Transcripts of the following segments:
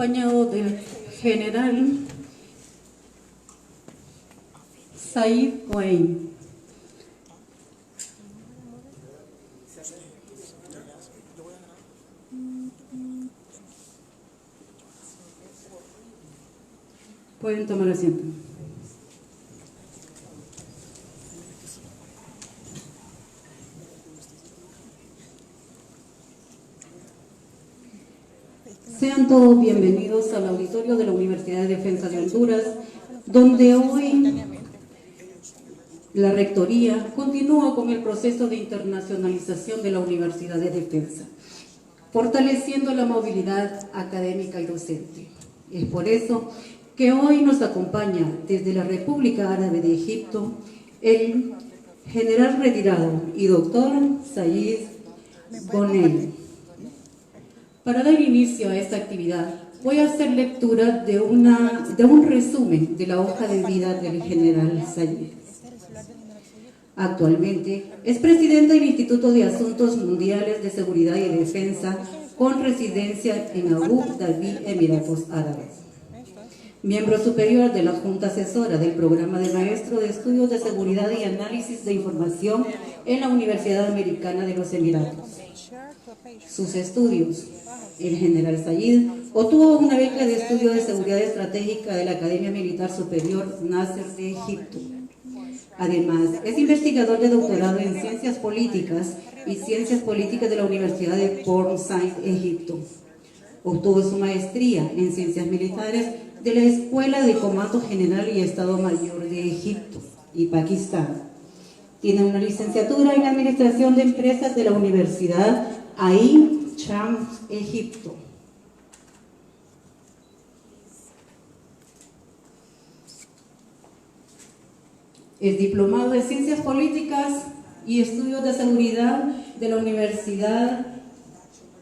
acompañado del general Ghoneim. Pueden tomar asiento. Sean todos bienvenidos al auditorio de la Universidad de Defensa de Honduras, donde hoy la Rectoría continúa con el proceso de internacionalización de la Universidad de Defensa, fortaleciendo la movilidad académica y docente. Es por eso que hoy nos acompaña desde la República Árabe de Egipto el general retirado y doctor Ghoneim. Para dar inicio a esta actividad, voy a hacer lectura de un resumen de la hoja de vida del general Sayid. Actualmente es presidente del Instituto de Asuntos Mundiales de Seguridad y Defensa con residencia en Abu Dhabi, Emiratos Árabes. Miembro superior de la Junta Asesora del Programa de Maestro de Estudios de Seguridad y Análisis de Información en la Universidad Americana de los Emiratos. Sus estudios. El general Sayid obtuvo una beca de estudio de seguridad estratégica de la Academia Militar Superior Nasser de Egipto. Además, es investigador de doctorado en Ciencias Políticas y Ciencias Políticas de la Universidad de Port Said, Egipto. Obtuvo su maestría en Ciencias Militares de la Escuela de Comando General y Estado Mayor de Egipto y Pakistán. Tiene una licenciatura en Administración de Empresas de la Universidad Ain Shams, Egipto. Es diplomado de Ciencias Políticas y Estudios de Seguridad de la Universidad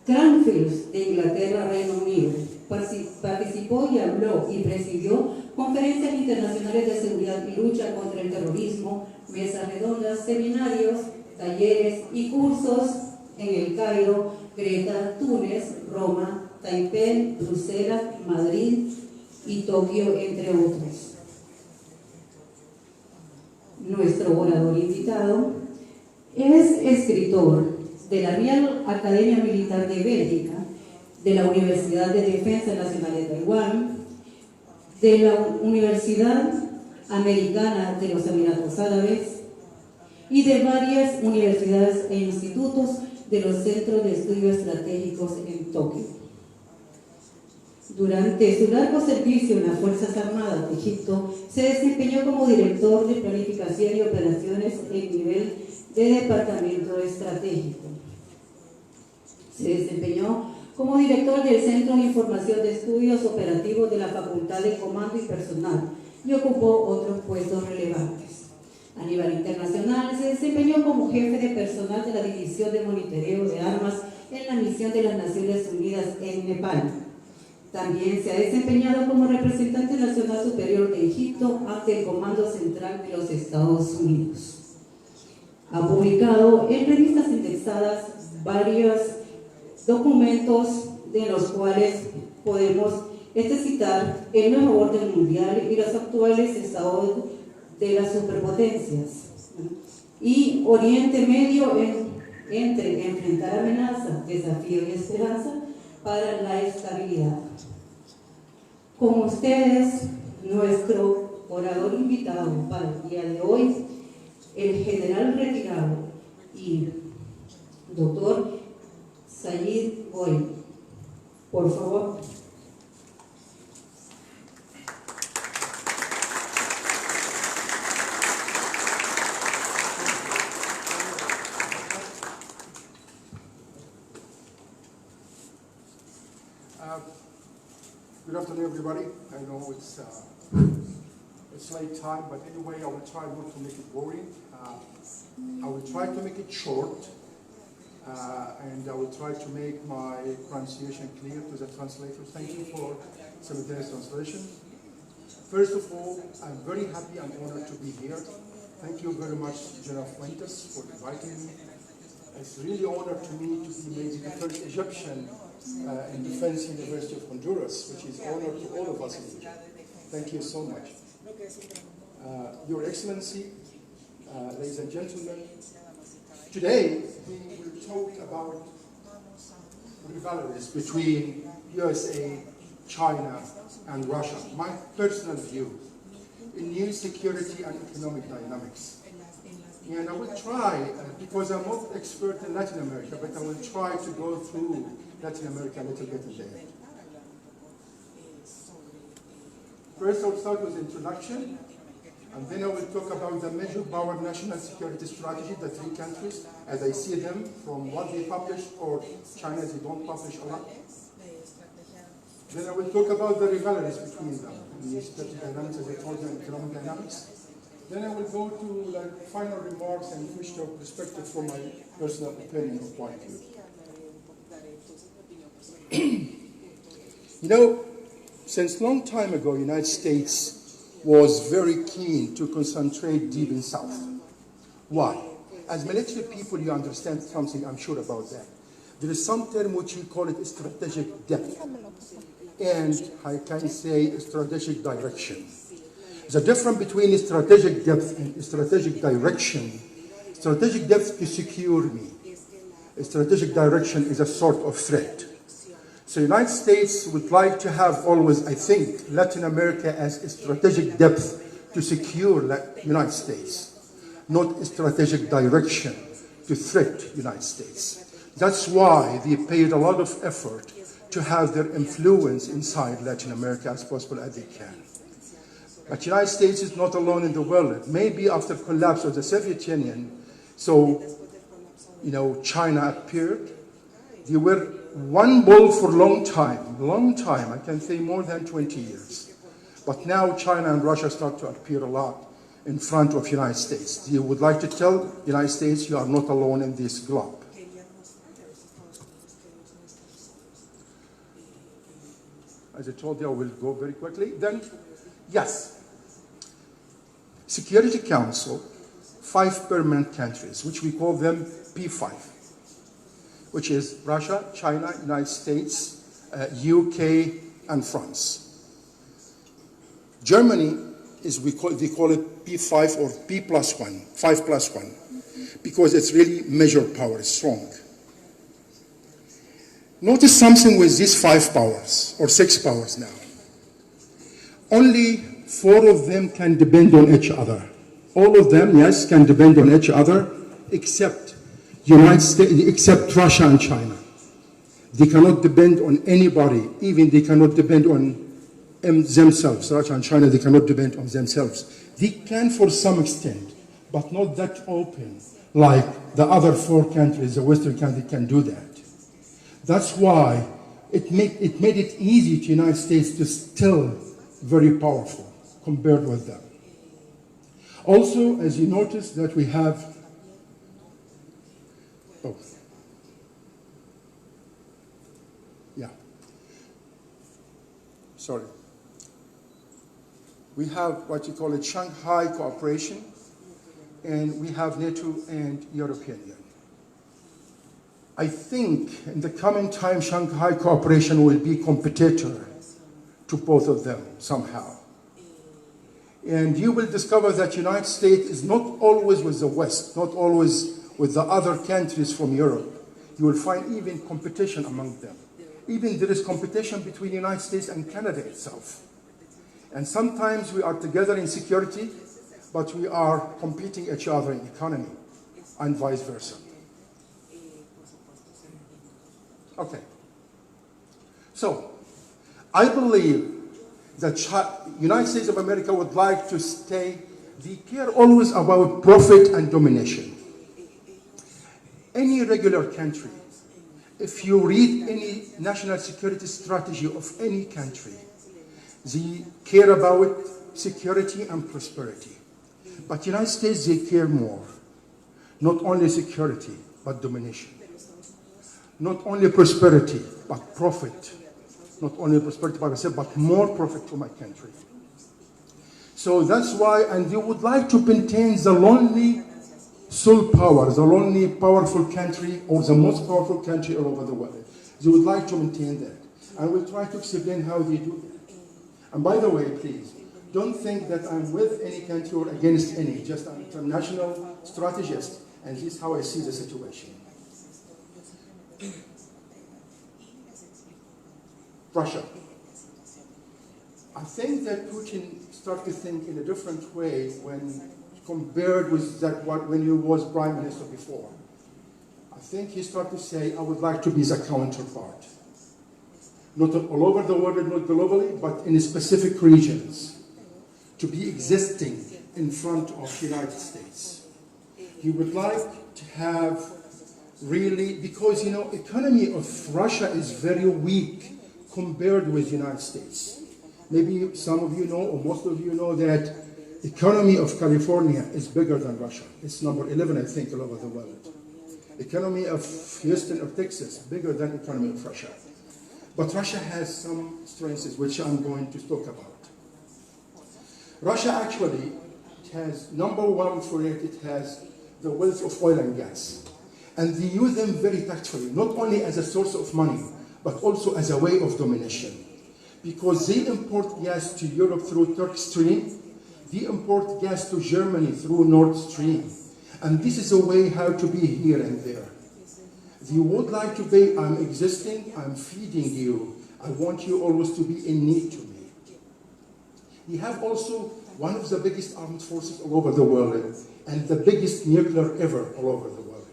Cranfield de Inglaterra, Reino Unido. Participó y habló y presidió conferencias internacionales de seguridad y lucha contra el terrorismo, mesas redondas, seminarios, talleres y cursos en El Cairo, Creta, Túnez, Roma, Taipei, Bruselas, Madrid y Tokio, entre otros. Nuestro orador invitado es escritor de la Real Academia Militar de Bélgica, de la Universidad de Defensa Nacional de Taiwán, de la Universidad Americana de los Emiratos Árabes y de varias universidades e institutos de los Centros de Estudios Estratégicos en Tokio. Durante su largo servicio en las Fuerzas Armadas de Egipto, se desempeñó como director de Planificación y Operaciones en nivel de Departamento Estratégico. Se desempeñó como director del Centro de Información de Estudios Operativos de la Facultad de Comando y Personal y ocupó otros puestos relevantes. A nivel internacional, se desempeñó como jefe de personal de la División de Monitoreo de Armas en la Misión de las Naciones Unidas en Nepal. También se ha desempeñado como representante nacional superior de Egipto ante el Comando Central de los Estados Unidos. Ha publicado en revistas indexadas varios documentos de los cuales podemos citar el nuevo orden mundial y los actuales estados de las superpotencias y Oriente Medio entre enfrentar amenaza, desafío y esperanza para la estabilidad. Con ustedes, nuestro orador invitado para el día de hoy, el general retirado y doctor Sayid Ghoneim. Por favor. Good afternoon, everybody. I know it's late time, but anyway, I will try not to make it boring. I will try to make it short, and I will try to make my pronunciation clear to the translators. Thank you for simultaneous translation. First of all, I'm very happy and honored to be here. Thank you very much, General Fuentes, for inviting me. It's really an honor to me to be maybe the first Egyptian and Defense University of Honduras, which is honor to all of us here. Thank you so much. Your Excellency, ladies and gentlemen, today we will talk about rivalries between USA, China, and Russia. My personal view in new security and economic dynamics. And I will try, because I'm not expert in Latin America, but I will try to go through Latin America a little bit today. First, I'll start with introduction, and then I will talk about the major power national security strategy, the three countries, as I see them, from what they publish, or China, they don't publish a lot. Then I will talk about the rivalries between them, the strategic dynamics, as I told you, and economic dynamics. Then I will go to the final remarks and wish to perspective from my personal opinion of point of view. You know, since long time ago, the United States was very keen to concentrate deep in South. Why? As military people, you understand something, I'm sure about that. There is some term which we call it strategic depth, and I can say strategic direction. The difference between strategic depth and strategic direction, strategic depth to secure me. Strategic direction is a sort of threat. So the United States would like to have always, I think, Latin America as a strategic depth to secure the United States, not strategic direction to threat the United States. That's why they paid a lot of effort to have their influence inside Latin America as possible as they can. But the United States is not alone in the world. Maybe after the collapse of the Soviet Union, so, you know, China appeared. They were one ball for a long time, I can say more than 20 years. But now China and Russia start to appear a lot in front of the United States. They would like to tell the United States, you are not alone in this globe. As I told you, I will go very quickly. Then, yes. Security Council, 5 permanent countries, which we call them P5, which is Russia, China, United States, UK, and France. Germany is, they call it P5 or P+1, 5+1, because it's really major power, it's strong. Notice something with these 5 powers, or 6 powers now. Only 4 of them can depend on each other. All of them, yes, can depend on each other, except United States, except Russia and China. They cannot depend on anybody. Even they cannot depend on themselves. Russia and China, they cannot depend on themselves. They can for some extent, but not that open, like the other 4 countries, the Western countries can do that. That's why it made it easy to the United States to still very powerful compared with them. Also, as you notice that we have, we have what you call a Shanghai Cooperation, and we have NATO and European Union. I think in the coming time, Shanghai Cooperation will be competitor to both of them somehow. And you will discover that the United States is not always with the West, not always with the other countries from Europe. You will find even competition among them. Even there is competition between the United States and Canada itself. And sometimes we are together in security, but we are competing each other in economy, and vice versa. Okay. So, I believe that United States of America would like to stay, they care always about profit and domination. Any regular country, if you read any national security strategy of any country, they care about security and prosperity. But the United States, they care more. Not only security, but domination. Not only prosperity, but profit. Not only prosperity by myself, but more profit to my country. So that's why, and they would like to maintain the only sole power, the only powerful country, or the most powerful country all over the world. They would like to maintain that. And we'll try to explain how they do that. And by the way, please, don't think that I'm with any country or against any, just I'm an international strategist, and this is how I see the situation. Russia. I think that Putin started to think in a different way when compared with when he was prime minister before. I think he started to say, I would like to be the counterpart. Not all over the world, not globally, but in specific regions. To be existing in front of the United States. He would like to have really, because economy of Russia is very weak compared with the United States. Maybe some of you know, or most of you know, that economy of California is bigger than Russia. It's number 11, I think, all over the world. Economy of Houston, of Texas, bigger than economy of Russia. But Russia has some strengths, which I'm going to talk about. Russia actually has, number one for it has the wealth of oil and gas. And they use them very tactfully, not only as a source of money, but also as a way of domination. Because they import gas to Europe through Turk Stream, they import gas to Germany through Nord Stream. And this is a way how to be here and there. They would like to be, I'm existing, I'm feeding you, I want you always to be in need to me. They have also one of the biggest armed forces all over the world, and the biggest nuclear ever all over the world.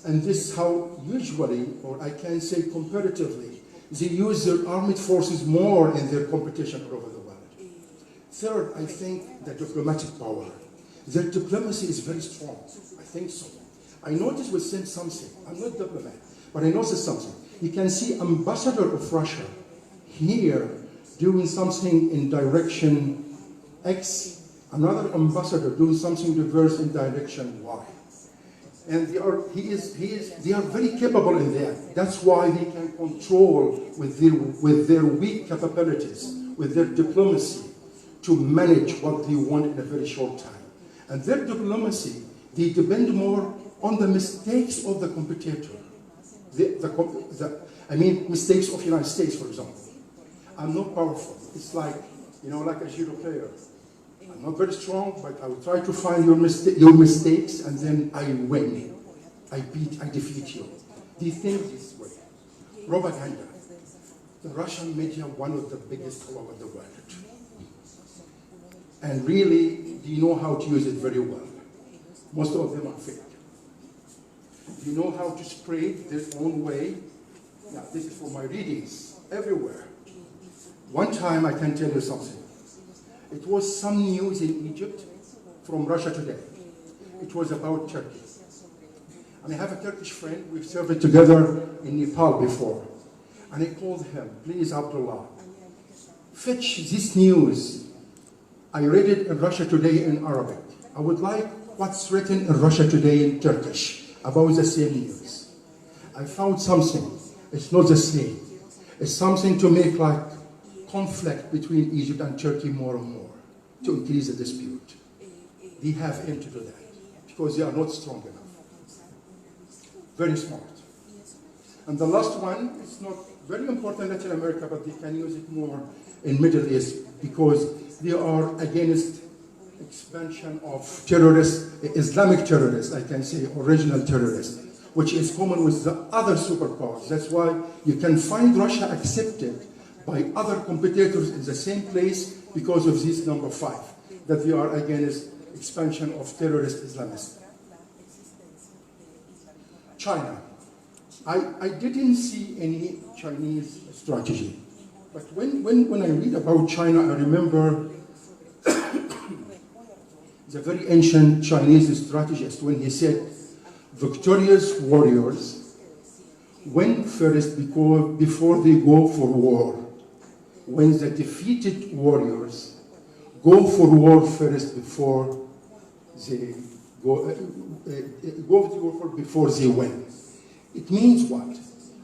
And this is how usually, or I can say comparatively, they use their armed forces more in their competition all over the world. Third, I think the diplomatic power. Their diplomacy is very strong. I think so. I noticed we sent something. I'm not a diplomat, but I noticed something. You can see ambassador of Russia here doing something in direction X, another ambassador doing something reverse in direction Y. And they are very capable in that. That's why they can control with their weak capabilities, with their diplomacy, to manage what they want in a very short time. And their diplomacy, they depend more on the mistakes of the competitor. Mistakes of the United States, for example. I'm not powerful. It's like, like a judo player. I'm not very strong, but I will try to find your mistakes, and then I win. I defeat you. They think this way. Propaganda. The Russian media, one of the biggest all over the world. And really, they know how to use it very well. Most of them are fake. They know how to spread their own way. Now, this is for my readings, everywhere. One time, I can tell you something. It was some news in Egypt from Russia Today. It was about Turkey. And I have a Turkish friend, we've served together in Nepal before. And I called him, please, Abdullah, fetch this news. I read it in Russia Today in Arabic. I would like what's written in Russia Today in Turkish about the same news. I found something. It's not the same. It's something to make like conflict between Egypt and Turkey more and more, to increase the dispute. They have aimed to do that because they are not strong enough. Very smart. And the last one, it's not very important in Latin America, but they can use it more in Middle East because they are against expansion of terrorists, Islamic terrorists, I can say, original terrorists, which is common with the other superpowers. That's why you can find Russia accepted by other competitors in the same place because of this number 5, that they are against expansion of terrorist Islamists. China. I didn't see any Chinese strategy. But when I read about China, I remember the very ancient Chinese strategist when he said, victorious warriors win first before they go for war. When the defeated warriors go for war first before they before they win. It means what?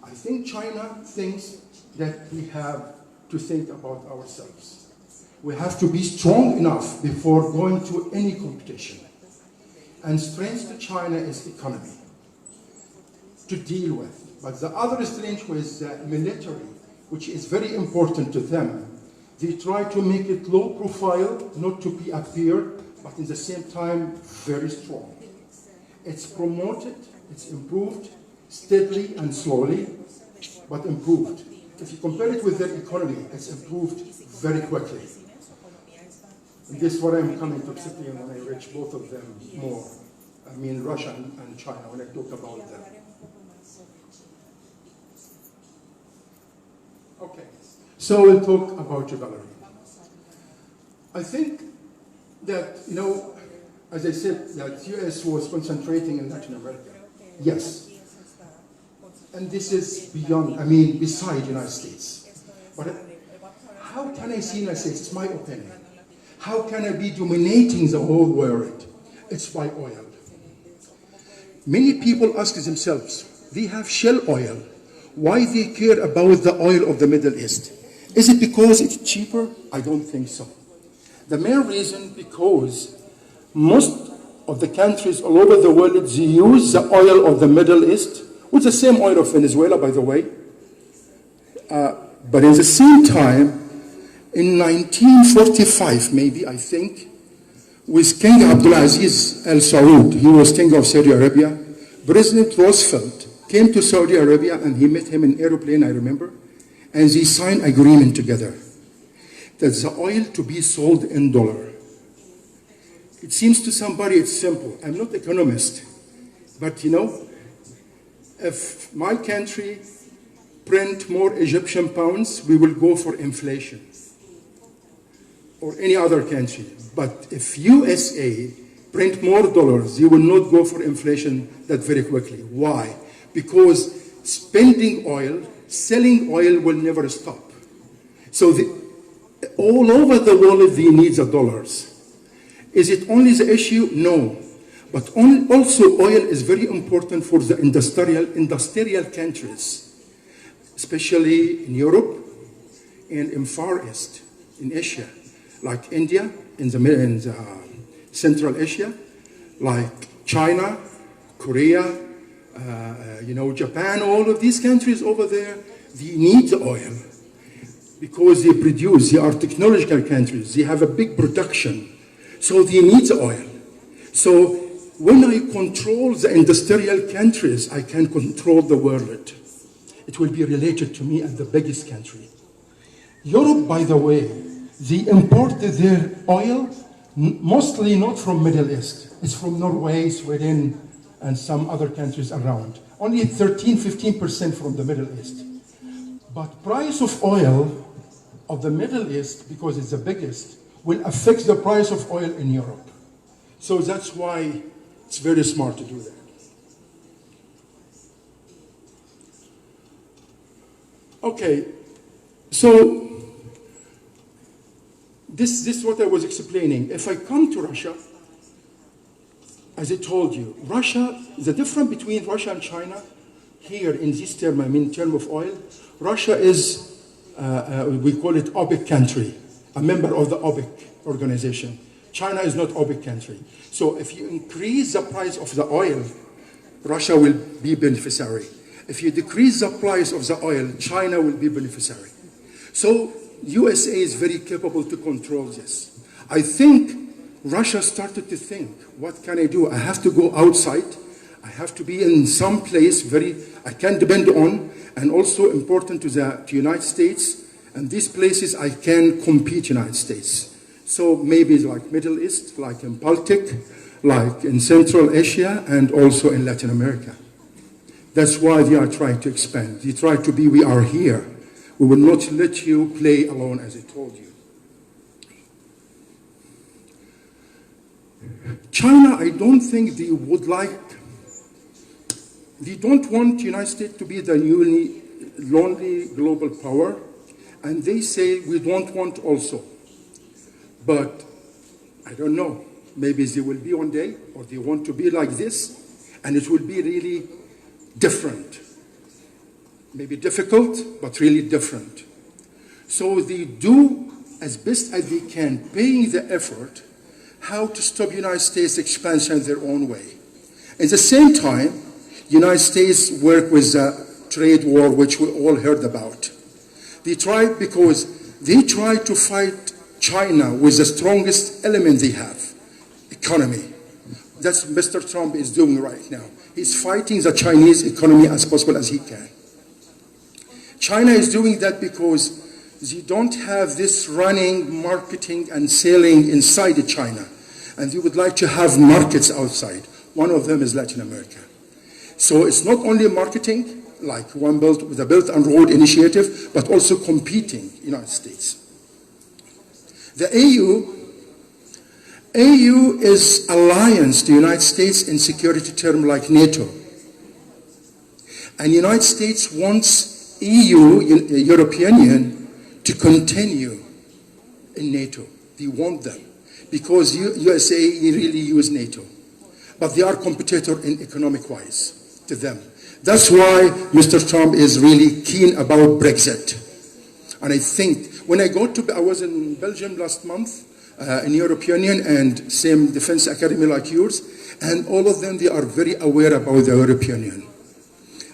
I think China thinks that we have to think about ourselves. We have to be strong enough before going to any competition. And strength to China is economy to deal with. But the other strength was the military, which is very important to them. They try to make it low profile, not to be appear, but in the same time, very strong. It's promoted, it's improved steadily and slowly, but improved. If you compare it with their economy, it's improved very quickly. And this is what I'm coming to explain when I reach both of them more. I mean Russia and China, when I talk about them. Okay, so we'll talk about rivalry. I think that, you know, as I said, that US was concentrating in Latin America. Yes. And this is beyond, I mean, beside United States. But how can I see United States? It's my opinion. How can I be dominating the whole world? It's by oil. Many people ask themselves, they have shale oil. Why they care about the oil of the Middle East? Is it because it's cheaper? I don't think so. The main reason because most of the countries all over the world, they use the oil of the Middle East, with the same oil of Venezuela, by the way. But in the same time, in 1945, maybe, I think, with King Abdulaziz Al Saud, he was king of Saudi Arabia, President Roosevelt came to Saudi Arabia and he met him in an airplane, I remember, and they signed agreement together that the oil to be sold in dollar. It seems to somebody it's simple. I'm not an economist, but you know, if my country print more Egyptian pounds, we will go for inflation, or any other country. But if USA print more dollars, you will not go for inflation that very quickly. Why? Because spending oil, selling oil will never stop. So all over the world, they need the dollars. Is it only the issue? No. But also oil is very important for the industrial countries, especially in Europe and in Far East, in Asia, like India, in the Central Asia, like China, Korea, you know, Japan, all of these countries over there, they need the oil because they produce, they are technological countries, they have a big production, so they need the oil. So when I control the industrial countries, I can control the world. It will be related to me as the biggest country. Europe, by the way, they imported their oil mostly not from Middle East. It's from Norway, Sweden, and some other countries around. Only 13-15% from the Middle East. But price of oil of the Middle East, because it's the biggest, will affect the price of oil in Europe. So that's why it's very smart to do that. Okay, so this is what I was explaining. If I come to Russia, as I told you, Russia, the difference between Russia and China, here in this term, I mean term of oil, Russia is, we call it OPEC country, a member of the OPEC organization. China is not OPEC country. So if you increase the price of the oil, Russia will be beneficiary. If you decrease the price of the oil, China will be beneficiary. So USA is very capable to control this. I think Russia started to think, what can I do? I have to go outside. I have to be in some place I can depend on, and also important to the United States. And these places I can compete United States. So maybe like Middle East, like in Baltic, like in Central Asia, and also in Latin America. That's why they are trying to expand. They try to be, we are here. We will not let you play alone, as I told you. China, I don't think they would like, they don't want the United States to be the lonely global power. And they say we don't want also. But I don't know. Maybe they will be one day, or they want to be like this, and it will be really different. Maybe difficult, but really different. So they do as best as they can, paying the effort, how to stop United States expansion their own way. At the same time, United States work with the trade war, which we all heard about. They tried because they tried to fight China with the strongest element they have, economy. That's what Mr. Trump is doing right now. He's fighting the Chinese economy as possible as he can. China is doing that because they don't have this running marketing and selling inside China. And they would like to have markets outside. One of them is Latin America. So it's not only marketing, like One Belt with the Belt and Road Initiative, but also competing United States. The AU is alliance to the United States in security term like NATO. And the United States wants EU, European Union, to continue in NATO. They want them because USA really use NATO. But they are competitor in economic-wise to them. That's why Mr. Trump is really keen about Brexit. And I think, I was in Belgium last month, in European Union, and same defense academy like yours, and all of them, they are very aware about the European Union.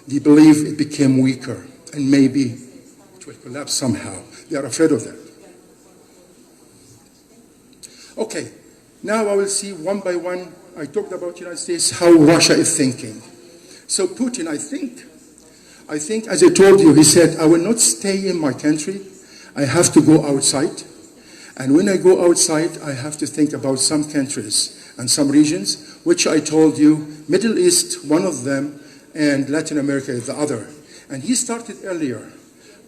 They believe it became weaker, and maybe it will collapse somehow. They are afraid of that. Okay, now I will see one by one. I talked about the United States, how Russia is thinking. So Putin, I think, as I told you, he said, I will not stay in my country. I have to go outside. And when I go outside, I have to think about some countries and some regions, which I told you, Middle East, one of them, and Latin America is the other. And he started earlier,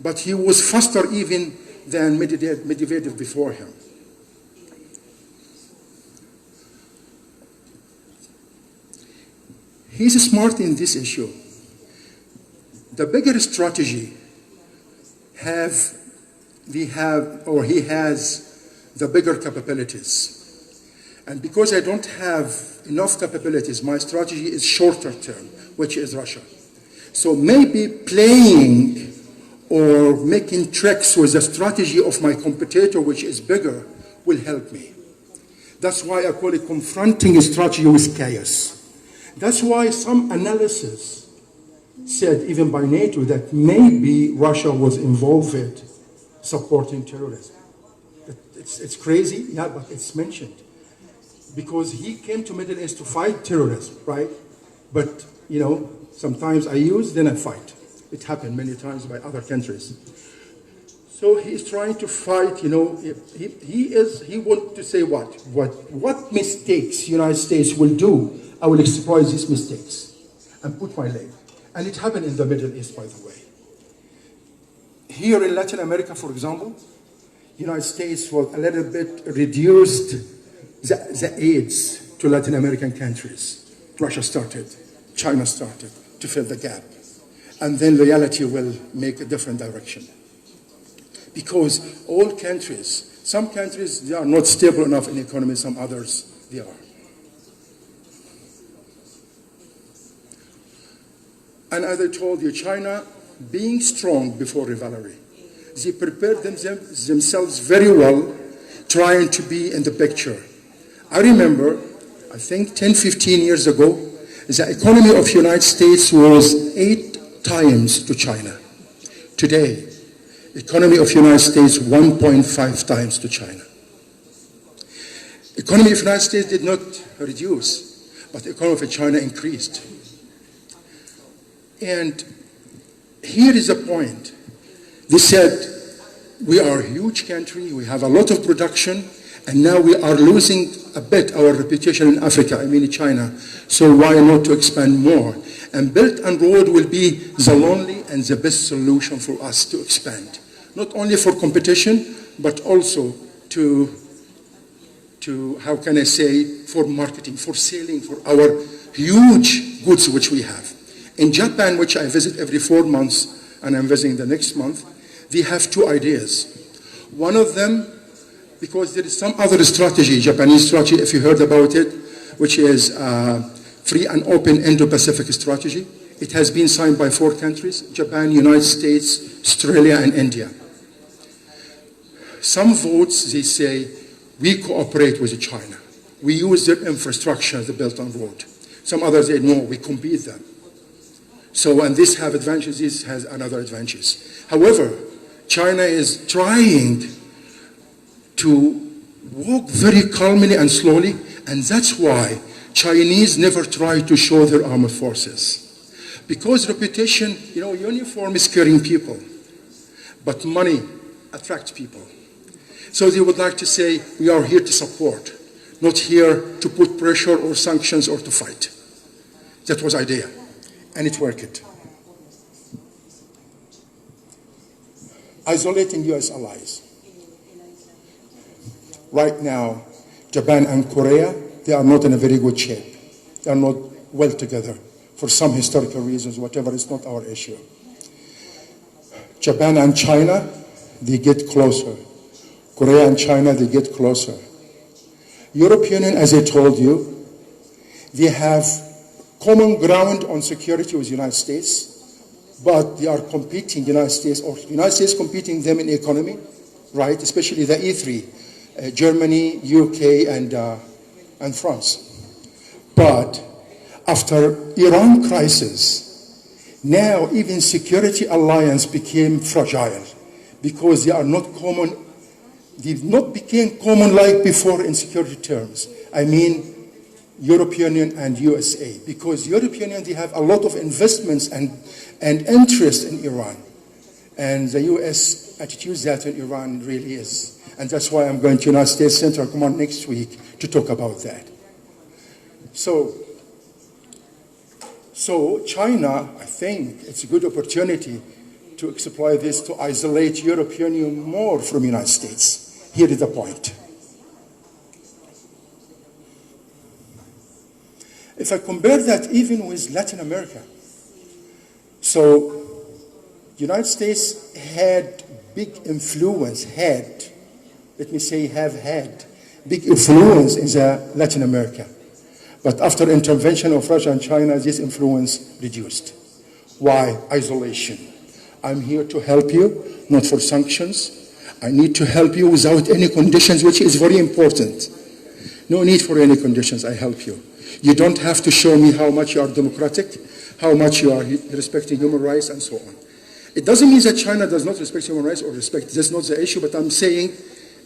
but he was faster even than Medvedev before him. He's smart in this issue. The bigger strategy he has the bigger capabilities. And because I don't have enough capabilities, my strategy is shorter term, which is Russia. So maybe playing or making tricks with the strategy of my competitor, which is bigger, will help me. That's why I call it confronting a strategy with chaos. That's why some analysis said, even by NATO, that maybe Russia was involved in supporting terrorism. It's crazy, yeah, but it's mentioned. Because he came to Middle East to fight terrorism, right? But, sometimes I use, then I fight. It happened many times by other countries. So he's trying to fight, he wants to say what mistakes the United States will do. I will exploit these mistakes and put my leg. And it happened in the Middle East, by the way. Here in Latin America, for example, the United States was a little bit reduced the aids to Latin American countries. Russia started, China started to fill the gap. And then reality will make a different direction. Because all countries, some countries, they are not stable enough in the economy, some others, they are. And as I told you, China, being strong before rivalry, they prepared themselves very well, trying to be in the picture. I remember, I think 10, 15 years ago, the economy of the United States was 8 times to China. Today, the economy of the United States 1.5 times to China. The economy of the United States did not reduce, but the economy of China increased. And here is the point. They said, we are a huge country, we have a lot of production, and now we are losing a bit our reputation in Africa, I mean China, so why not to expand more? And Belt and Road will be the only and the best solution for us to expand. Not only for competition, but also to how can I say, for marketing, for selling, for our huge goods which we have. In Japan, which I visit every 4 months, and I'm visiting the next month, they have 2 ideas. One of them, because there is some other strategy, Japanese strategy, if you heard about it, which is free and open Indo-Pacific strategy. It has been signed by 4 countries, Japan, United States, Australia, and India. Some votes, they say, we cooperate with China. We use their infrastructure, the Belt and Road. Some others say, no, we compete them. So, and this have advantages, this has another advantages. However, China is trying to walk very calmly and slowly, and that's why Chinese never try to show their armed forces. Because reputation, uniform is scaring people, but money attracts people. So they would like to say, we are here to support, not here to put pressure or sanctions or to fight. That was the idea, and it worked. Isolating US allies. Right now, Japan and Korea, they are not in a very good shape. They are not well together for some historical reasons, whatever, it's not our issue. Japan and China, they get closer. Korea and China, they get closer. European Union, as I told you, they have common ground on security with the United States, but they are competing, United States competing them in economy, right? Especially the E3, Germany, UK, and France. But after Iran crisis, now even security alliance became fragile because they are not common. They've not became common like before in security terms. I mean, European Union and USA, because European Union, they have a lot of investments and interest in Iran. And the US attitude that in Iran really is. And that's why I'm going to United States Central Command next week to talk about that. So China, I think it's a good opportunity to exploit this to isolate European Union more from the United States. Here is the point. If I compare that even with Latin America, so the United States had big influence, have had big influence in Latin America. But after intervention of Russia and China, this influence reduced. Why? Isolation. I'm here to help you, not for sanctions. I need to help you without any conditions, which is very important. No need for any conditions, I help you. You don't have to show me how much you are democratic, how much you are respecting human rights, and so on. It doesn't mean that China does not respect human rights or respect, that's not the issue, but I'm saying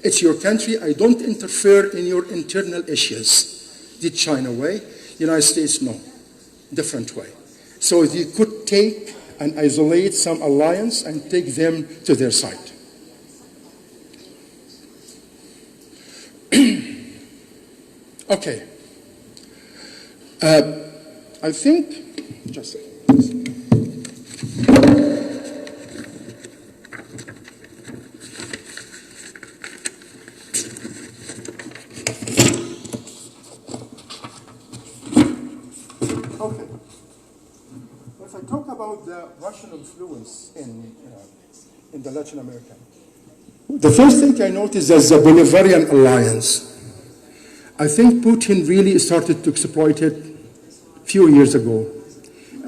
it's your country, I don't interfere in your internal issues. Did China way? United States, no. Different way. So they could take and isolate some alliance and take them to their side. Okay. I think, just a second. Okay. If I talk about the Russian influence in the Latin America, the first thing I noticed is the Bolivarian alliance. I think Putin really started to exploit it a few years ago.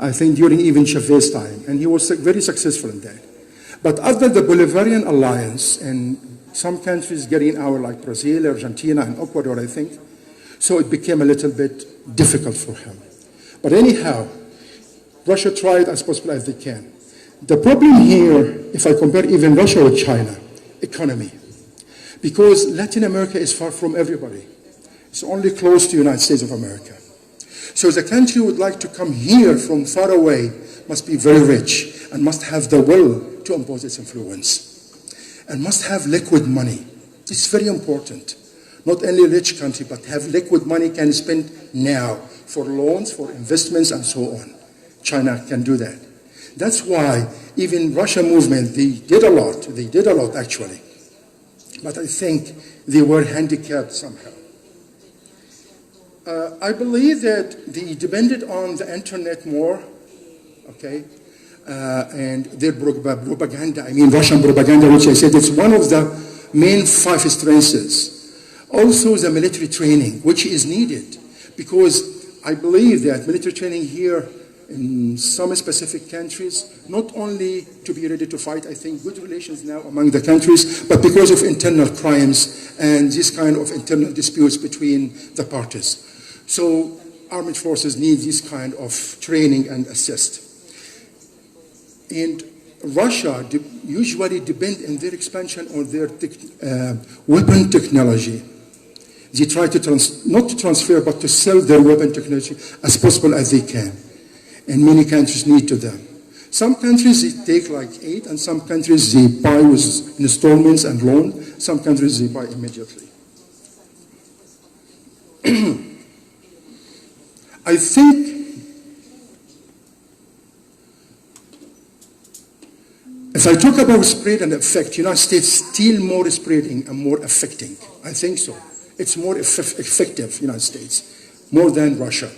I think during even Chavez's time, and he was very successful in that. But after the Bolivarian alliance, and some countries getting out like Brazil, Argentina, and Ecuador, I think, so it became a little bit difficult for him. But anyhow, Russia tried as possible as they can. The problem here, if I compare even Russia with China, economy. Because Latin America is far from everybody. It's only close to the United States of America. So the country would like to come here from far away must be very rich and must have the will to impose its influence. And must have liquid money. It's very important. Not only a rich country, but have liquid money can spend now for loans, for investments, and so on. China can do that. That's why even Russia movement, they did a lot. They did a lot, actually. But I think they were handicapped somehow. I believe that they depended on the internet more, okay, and their propaganda, I mean Russian propaganda, which I said it's one of the main 5 strengths. Also the military training, which is needed, because I believe that military training here in some specific countries, not only to be ready to fight, I think good relations now among the countries, but because of internal crimes and this kind of internal disputes between the parties. So armed forces need this kind of training and assist. And Russia usually depend in their expansion on their weapon technology. They try to not to transfer, but to sell their weapon technology as possible as they can. And many countries need to them. Some countries, they take like 8, and some countries, they buy with installments and loan. Some countries, they buy immediately. I think if I talk about spread and effect, United States still more spreading and more affecting. I think so. It's more effective, United States, more than Russia.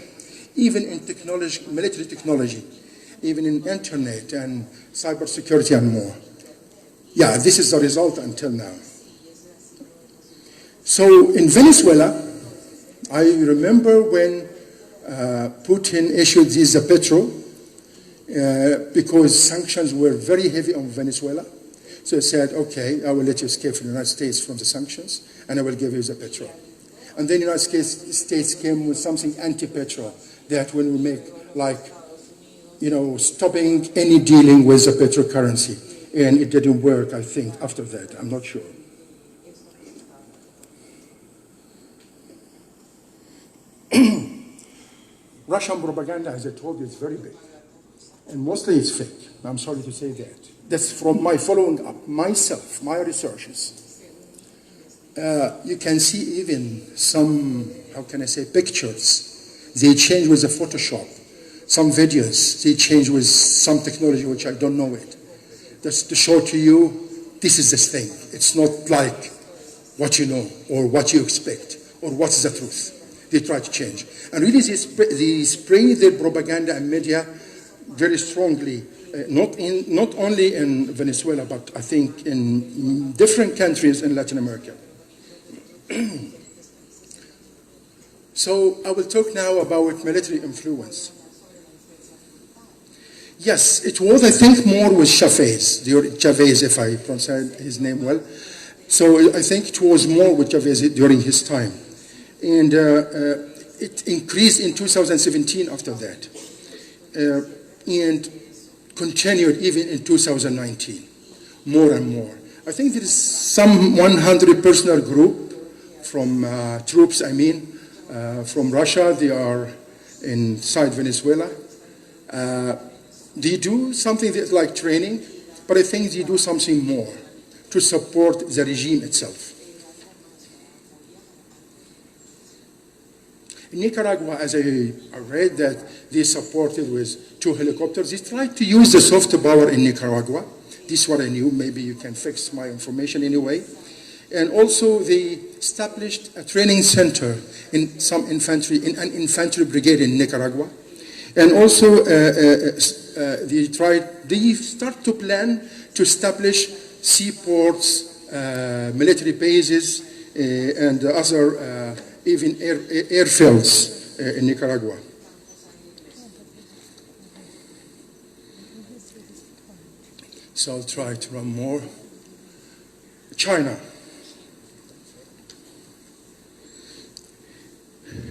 Even in technology, military technology, even in internet and cybersecurity and more. Yeah, this is the result until now. So in Venezuela, I remember when Putin issued this petrol, because sanctions were very heavy on Venezuela. So he said, okay, I will let you escape from the United States from the sanctions, and I will give you the petrol. And then the United States came with something anti-petrol, that when we make, like, stopping any dealing with the petrol currency. And it didn't work, I think, after that. I'm not sure. Russian propaganda, as I told you, is very big. And mostly it's fake. I'm sorry to say that. That's from my following up, myself, my researches. You can see even some, how can I say, pictures. They change with the Photoshop. Some videos, they change with some technology which I don't know it. That's to show to you, this is this thing. It's not like what you know or what you expect or what is the truth. They try to change. And really they spray their propaganda and media very strongly, not only in Venezuela, but I think in different countries in Latin America. So I will talk now about military influence. Yes, it was, I think, more with Chavez, if I pronounce his name well. So I think it was more with Chavez during his time. And it increased in 2017 after that. And continued even in 2019, more and more. I think there is some 100 personal group from troops, from Russia. They are inside Venezuela. They do something that's like training, but I think they do something more to support the regime itself. In Nicaragua, as I read that they supported with 2 helicopters, they tried to use the soft power in Nicaragua. This is what I knew. Maybe you can fix my information anyway. And also they established a training center in some infantry, in an infantry brigade in Nicaragua. And also they start to plan to establish seaports, military bases, and other even airfields in Nicaragua. So I'll try to run more. China.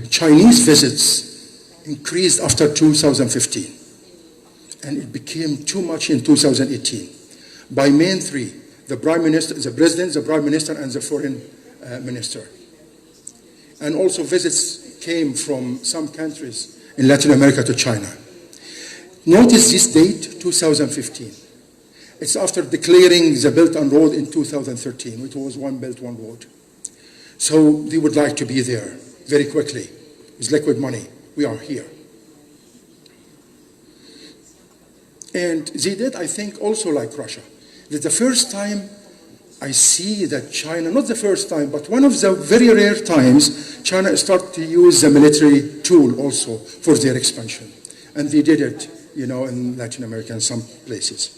Chinese visits increased after 2015, and it became too much in 2018. By main 3, the Prime Minister, the President, the Prime Minister, and the Foreign Minister. And also visits came from some countries in Latin America to China. Notice this date, 2015. It's after declaring the Belt and Road in 2013. It was one belt, one road. So they would like to be there very quickly. With liquid money. We are here. And they did, I think, also like Russia. That the first time I see that China, not the first time, but one of the very rare times, China started to use the military tool also for their expansion. And they did it, in Latin America and some places.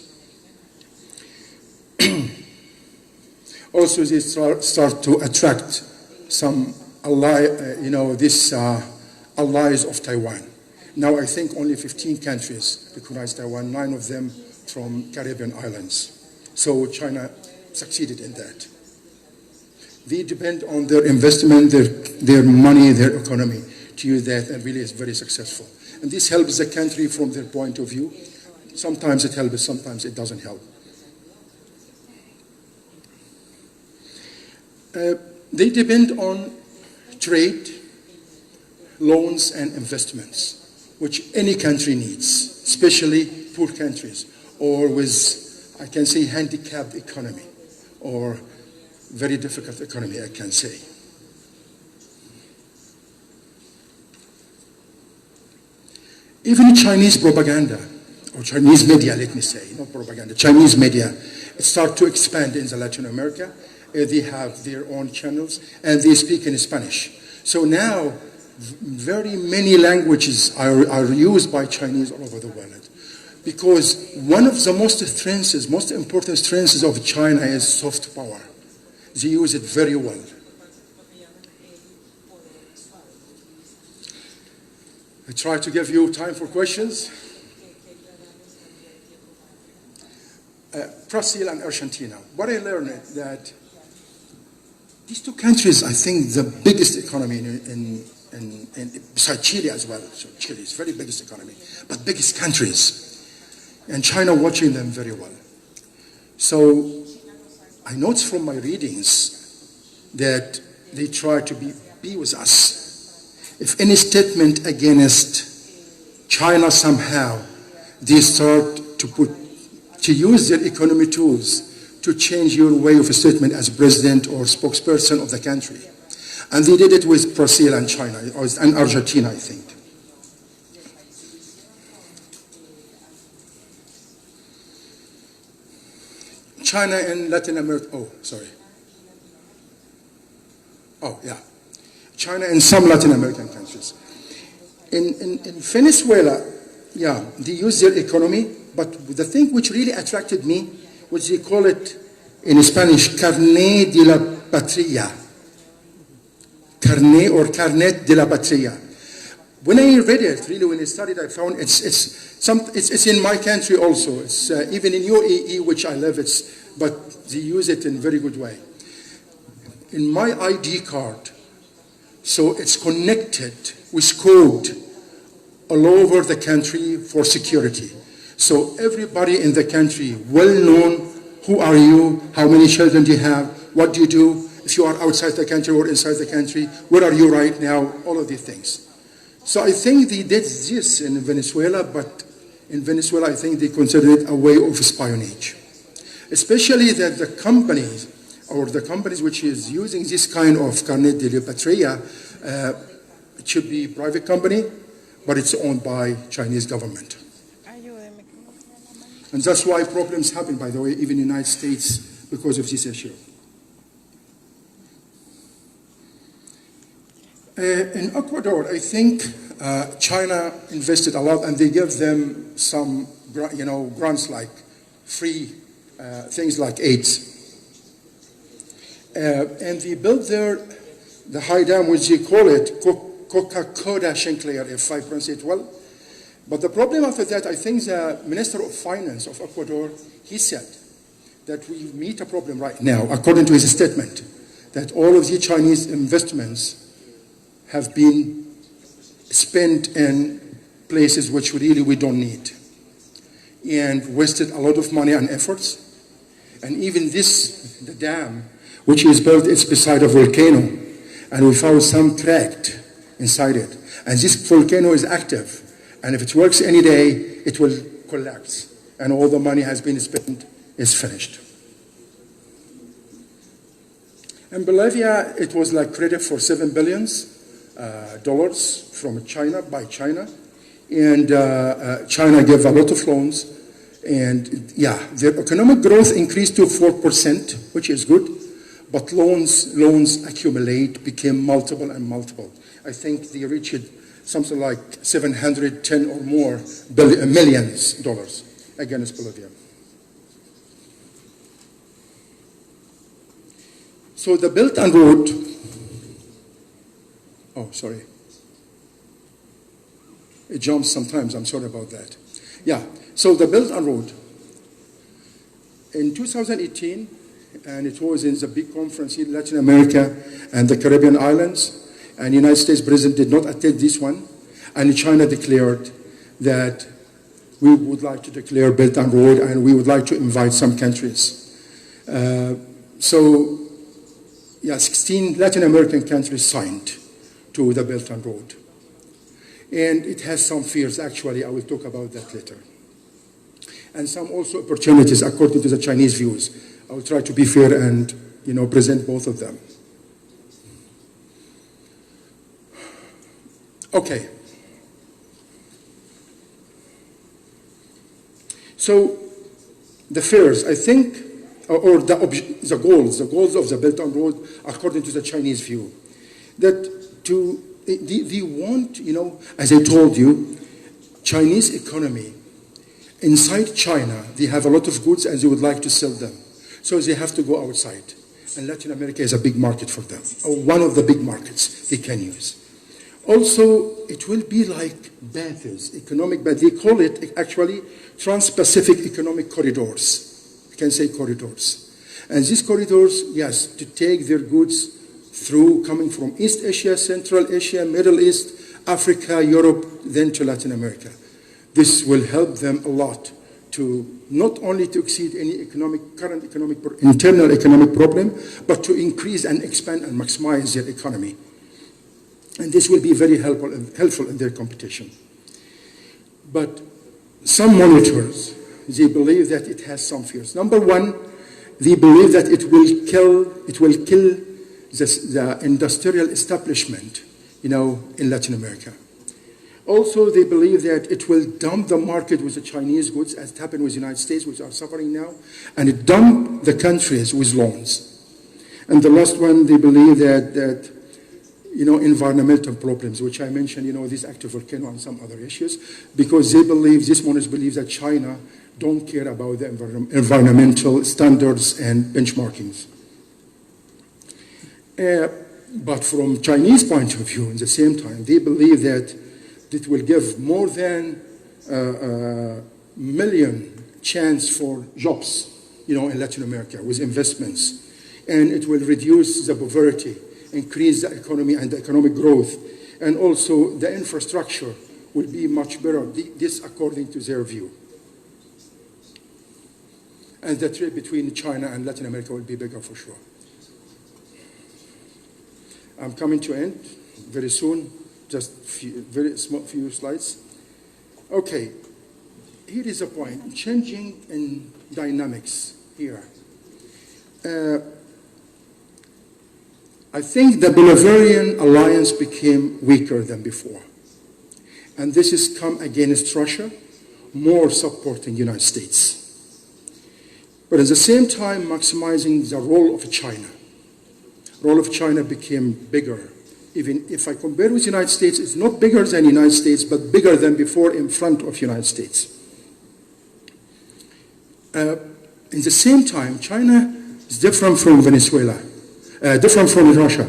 Also, they start to attract some allies of Taiwan. Now I think only 15 countries recognize Taiwan, 9 of them from Caribbean islands. So China succeeded in that. They depend on their investment, their money, their economy to use that, and really is very successful. And this helps the country from their point of view. Sometimes it helps, sometimes it doesn't help. They depend on trade, loans, and investments, which any country needs, especially poor countries, or with, I can say, handicapped economy, or very difficult economy, I can say. Even Chinese propaganda, or Chinese media, let me say, not propaganda, Chinese media, start to expand in Latin America. They have their own channels, and they speak in Spanish. So now, very many languages are used by Chinese all over the world. Because one of the most important strengths of China is soft power. They use it very well. I try to give you time for questions. Brazil and Argentina. What I learned is that these two countries, I think, the biggest economy besides Chile as well. So Chile is very biggest economy, but biggest countries. And China watching them very well. So I noticed from my readings that they try to be with us. If any statement against China somehow, they start to use their economic tools to change your way of a statement as president or spokesperson of the country. And they did it with Brazil and China, and Argentina, I think. China and Latin America, China and some Latin American countries. In Venezuela, they use their economy, but the thing which really attracted me, which they call it in Spanish, carnet de la patria. Carnet or carnet de la patria. When I read it, really, when I studied, I found it's in my country also. It's even in UAE, which I live, but they use it in a very good way. In my ID card, so it's connected with code all over the country for security. So everybody in the country, well known, who are you, how many children do you have, what do you do, if you are outside the country or inside the country, where are you right now, all of these things. So I think they did this in Venezuela, but in Venezuela I think they consider it a way of espionage. Especially that the companies which is using this kind of carnet de la patria, it should be a private company, but it's owned by Chinese government. And that's why problems happen, by the way, even in the United States because of this issue. In Ecuador, I think China invested a lot, and they give them some, grants like free things like AIDS. And they built there the high dam, which they call it Coca-Cola Sinclair, if I pronounce it well. But the problem after that, I think the Minister of Finance of Ecuador, he said that we meet a problem right now, according to his statement, that all of the Chinese investments have been spent in places which really we don't need, and wasted a lot of money and efforts. And even the dam, which is built, it's beside a volcano, and we found some cracked inside it. And this volcano is active. And if it works any day, it will collapse. And all the money has been spent, is finished. In Bolivia, it was like credit for $7 billion from China, by China. And China gave a lot of loans. And their economic growth increased to 4%, which is good. But loans accumulate, became multiple and multiple. I think they reached something like 710 or more millions dollars against Bolivia. So the Belt and Road, it jumps sometimes, I'm sorry about that. So the Belt and Road, in 2018, and it was in the big conference in Latin America and the Caribbean islands, and the United States President did not attend this one, and China declared that we would like to declare Belt and Road, and we would like to invite some countries. So, yeah, 16 Latin American countries signed to the Belt and Road. And it has some fears, actually. I will talk about that later. And some also opportunities according to the Chinese views. I will try to be fair and, present both of them. Okay. So the fears, I think, or the goals of the Belt and Road, according to the Chinese view, that they want, as I told you, Chinese economy, inside China, they have a lot of goods and they would like to sell them. So they have to go outside. And Latin America is a big market for them, or one of the big markets they can use. Also, it will be like battles, economic battles. They call it actually Trans-Pacific Economic Corridors. You can say corridors. And these corridors, yes, to take their goods through, coming from East Asia, Central Asia, Middle East, Africa, Europe, then to Latin America. This will help them a lot to not only to exceed any current internal economic problem, but to increase and expand and maximize their economy. And this will be very helpful in their competition. But some monitors, they believe that it has some fears. Number one, they believe that it will kill the industrial establishment, in Latin America. Also, they believe that it will dump the market with the Chinese goods, as it happened with the United States, which are suffering now, and it dump the countries with loans. And the last one, they believe that environmental problems, which I mentioned, this active volcano and some other issues, because these monitors believe that China don't care about the environmental standards and benchmarkings. But from Chinese point of view, at the same time, they believe that it will give more than a million chance for jobs, in Latin America with investments. And it will reduce the poverty, increase the economy and the economic growth. And also the infrastructure will be much better, this according to their view. And the trade between China and Latin America will be bigger for sure. I'm coming to end very soon, just very few slides. Okay, here is a point, changing in dynamics here. I think the Bolivarian alliance became weaker than before. And this has come against Russia, more supporting the United States. But at the same time, maximizing the role of China. The role of China became bigger. Even if I compare with the United States, it's not bigger than the United States, but bigger than before in front of the United States. In the same time, China is different from Venezuela, different from Russia.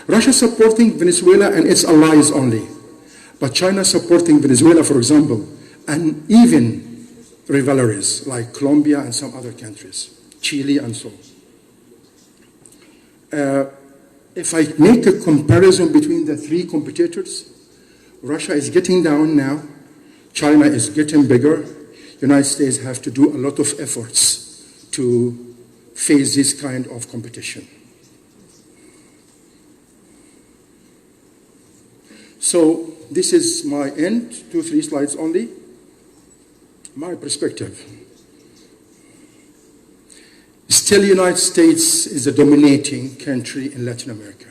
Russia supporting Venezuela and its allies only. But China supporting Venezuela, for example, and even rivalries like Colombia and some other countries, Chile and so on. If I make a comparison between the three competitors, Russia is getting down now, China is getting bigger, United States have to do a lot of efforts to face this kind of competition. So this is my end, 2-3 slides only. My perspective. Still, United States is a dominating country in Latin America.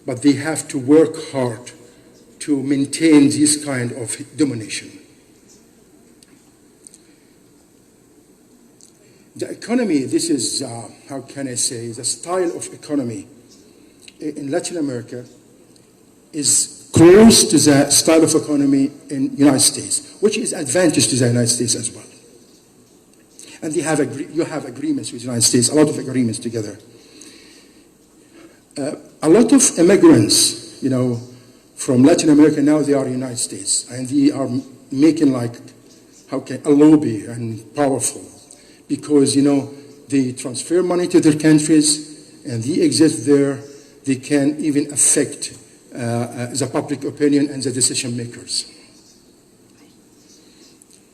But they have to work hard to maintain this kind of domination. The economy, this is, how can I say, the style of economy in Latin America is close to the style of economy in the United States, which is advantage to the United States as well. And you have agreements with the United States, a lot of agreements together. A lot of immigrants, from Latin America now they are in the United States, and they are making a lobby and powerful, because they transfer money to their countries, and they exist there. They can even affect the public opinion and the decision makers.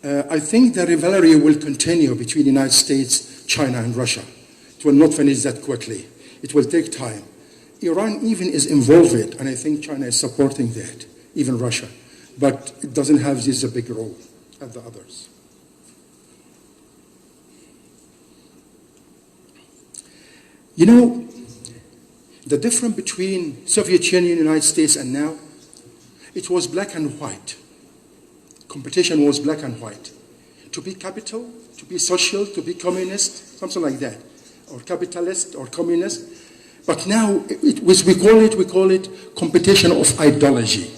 I think the rivalry will continue between the United States, China, and Russia. It will not finish that quickly. It will take time. Iran even is involved, and I think China is supporting that, even Russia. But it doesn't have this a big role as the others. You know, the difference between Soviet Union, United States, and now, it was black and white. Competition was black and white. To be capital, to be social, to be communist, something like that, or capitalist or communist. But now, we call it competition of ideology.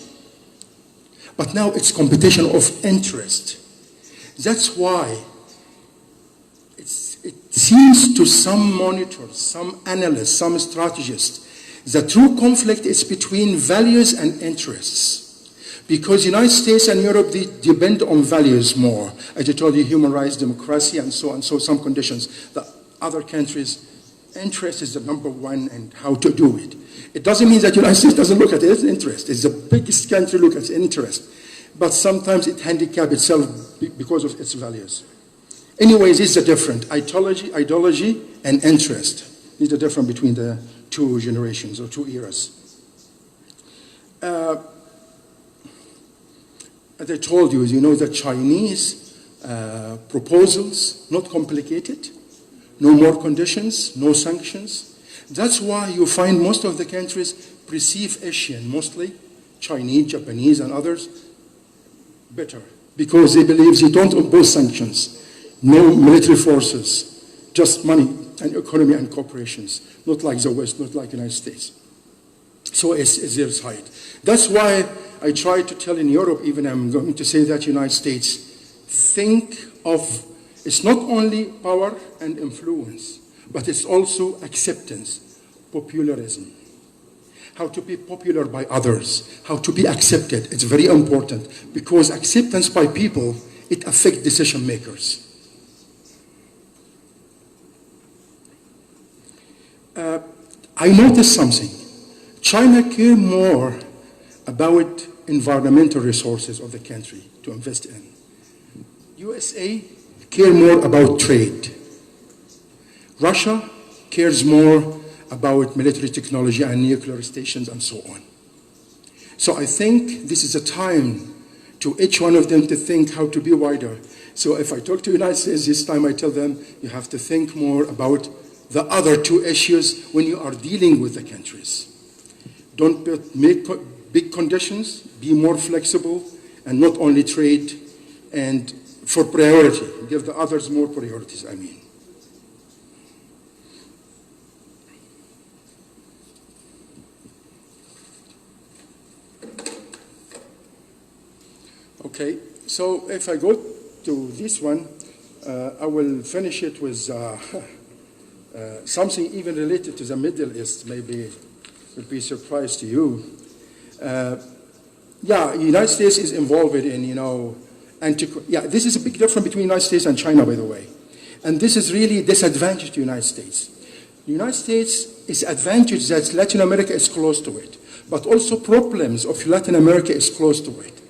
But now it's competition of interest. That's why it seems to some monitors, some analysts, some strategists, the true conflict is between values and interests. Because the United States and Europe, they depend on values more. As I told you, human rights, democracy, and so on, so some conditions. The other countries, interest is the number one and how to do it. It doesn't mean that the United States doesn't look at its interest. It's the biggest country look at its interest. But sometimes it handicaps itself because of its values. Anyways, it's a different ideology and interest. It's the difference between the two generations or two eras. As I told you, the Chinese proposals, not complicated, no more conditions, no sanctions. That's why you find most of the countries perceive Asian, mostly Chinese, Japanese, and others, better. Because they believe they don't impose sanctions, no military forces, just money and economy and corporations, not like the West, not like the United States. So it's their side. That's why I try to tell in Europe, even I'm going to say that United States, think of, it's not only power and influence, but it's also acceptance, popularism. How to be popular by others, how to be accepted. It's very important because acceptance by people, it affects decision makers. I noticed something. China cares more about environmental resources of the country to invest in. USA care more about trade. Russia cares more about military technology and nuclear stations and so on. So I think this is a time to each one of them to think how to be wider. So if I talk to the United States this time, I tell them you have to think more about the other two issues when you are dealing with the countries. Don't make big conditions, be more flexible, and not only trade, and for priority, give the others more priorities, I mean. Okay, so if I go to this one, I will finish it with something even related to the Middle East, maybe will be a surprise to you. The United States is involved in, this is a big difference between the United States and China, by the way. And this is really a disadvantage to the United States. The United States is advantage that Latin America is close to it, but also problems of Latin America is close to it.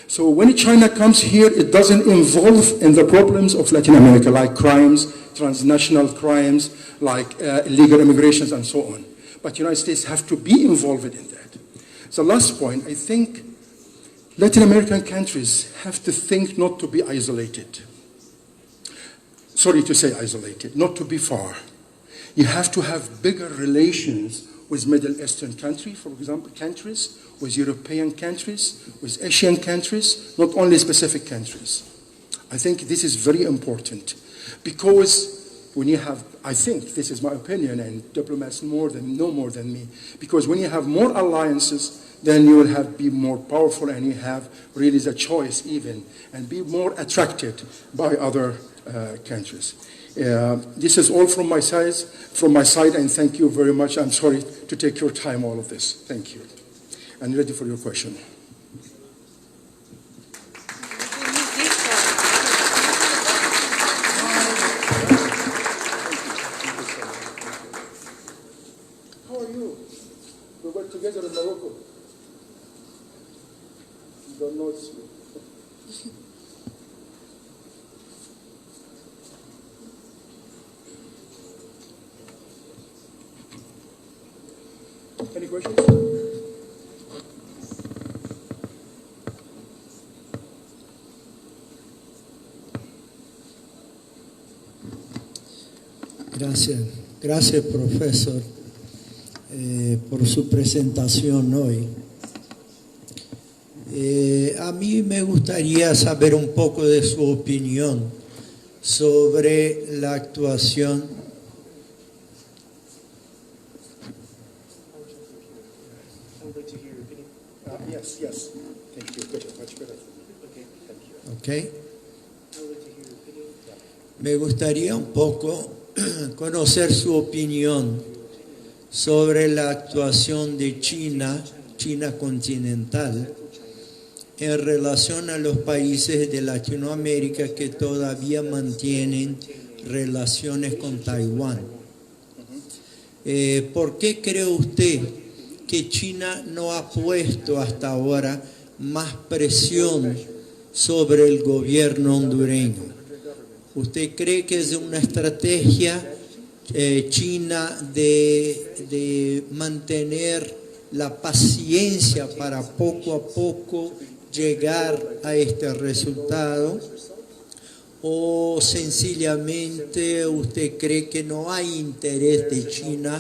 So when China comes here, it doesn't involve in the problems of Latin America, like crimes, transnational crimes, like illegal immigrations and so on. But the United States have to be involved in that. So last point, I think Latin American countries have to think not to be isolated. Sorry to say isolated, not to be far. You have to have bigger relations with Middle Eastern countries, for example, countries, with European countries, with Asian countries, not only specific countries. I think this is very important because when you have, I think this is my opinion, and diplomats know more than me, because when you have more alliances, then you will be more powerful and you have really the choice even, and be more attracted by other countries. This is all from my side, and thank you very much. I'm sorry to take your time, all of this. Thank you. I'm ready for your question. How are you? We were together in Morocco. You don't know it's me. Any questions? Gracias. Gracias, profesor, por su presentación hoy. A mí me gustaría saber un poco de su opinión sobre la actuación. Yes, yes. Thank you. Good. Much better. Okay. Thank you. Okay. Me gustaría un poco conocer su opinión sobre la actuación de China continental, en relación a los países de Latinoamérica que todavía mantienen relaciones con Taiwán. ¿Por qué cree usted que China no ha puesto hasta ahora más presión sobre el gobierno hondureño? ¿Usted cree que es una estrategia China de mantener la paciencia para poco a poco llegar a este resultado? ¿O sencillamente usted cree que no hay interés de China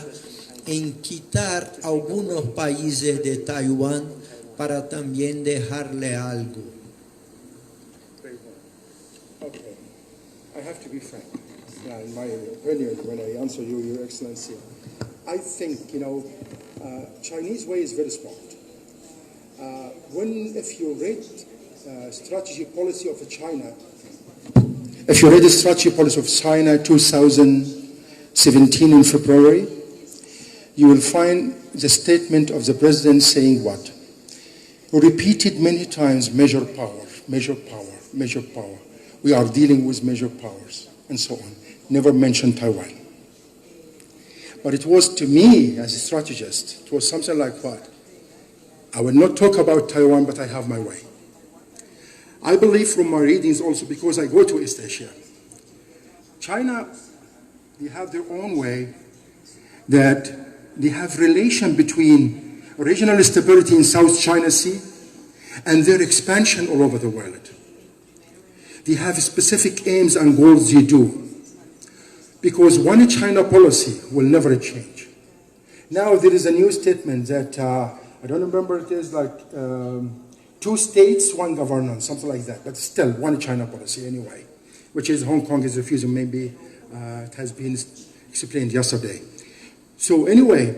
en quitar algunos países de Taiwán para también dejarle algo? Okay. I have to be frank. In my opinion, when I answer you, Your Excellency, I think, Chinese way is very smart. If you read strategy policy of China, if you read the strategy policy of China 2017 in February, you will find the statement of the president saying what? Repeated many times, measure power, measure power, measure power. We are dealing with major powers, and so on. Never mentioned Taiwan. But it was, to me, as a strategist, it was something like what? I will not talk about Taiwan, but I have my way. I believe from my readings also, because I go to East Asia, China, they have their own way, that they have relation between regional stability in South China Sea and their expansion all over the world. They have specific aims and goals they do. Because one China policy will never change. Now there is a new statement that, I don't remember, it is like 2 states, 1 governance, something like that. But still, one China policy anyway, which is Hong Kong is refusing, maybe it has been explained yesterday. So anyway,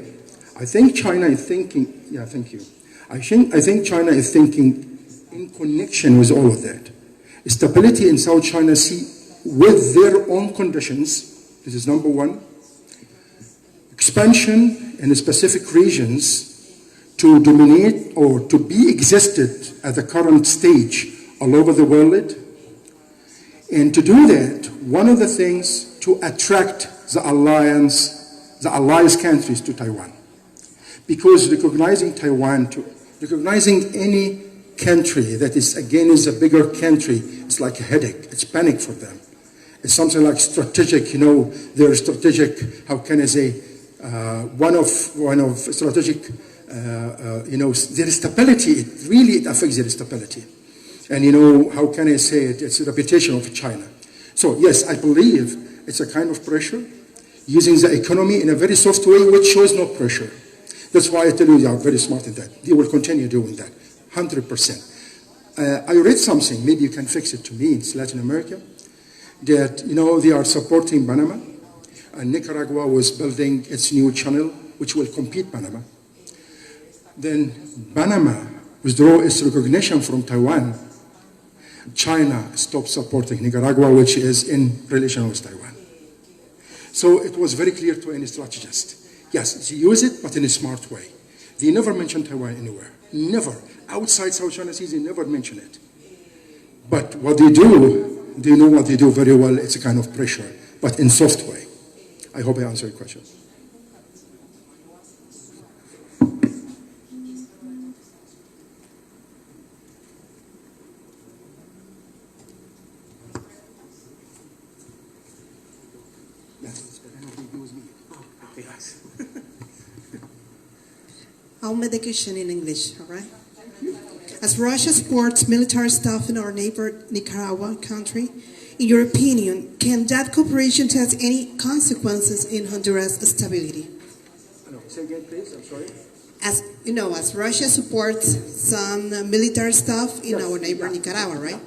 I think China is thinking, yeah, thank you. I think China is thinking in connection with all of that. Stability in South China Sea with their own conditions, this is number 1. Expansion in specific regions to dominate or to be existed at the current stage all over the world. And to do that, one of the things to attract the alliance countries to Taiwan. Because recognizing Taiwan, recognizing any country that is again is a bigger country, it's like a headache, it's panic for them. It's something like strategic, they're strategic, how can I say, one of strategic, their stability, it affects their stability. And how can I say it, it's a reputation of China. So yes, I believe it's a kind of pressure, using the economy in a very soft way, which shows no pressure. That's why I tell you they are very smart in that. They will continue doing that, 100%. I read something, maybe you can fix it to me, it's Latin America, that, they are supporting Panama, and Nicaragua was building its new channel, which will compete Panama. Then Panama withdraw its recognition from Taiwan. China stopped supporting Nicaragua, which is in relation with Taiwan. So it was very clear to any strategist. Yes, they use it, but in a smart way. They never mention Taiwan anywhere. Never. Outside South China Sea, they never mention it. But what they do, they know what they do very well. It's a kind of pressure, but in soft way. I hope I answered your question. I'll make the question in English, all right? As Russia supports military stuff in our neighbor Nicaragua country, in your opinion, can that cooperation have any consequences in Honduras' stability? No, say again, please. I'm sorry. As you know, as Russia supports some military stuff in our neighbor Nicaragua, right?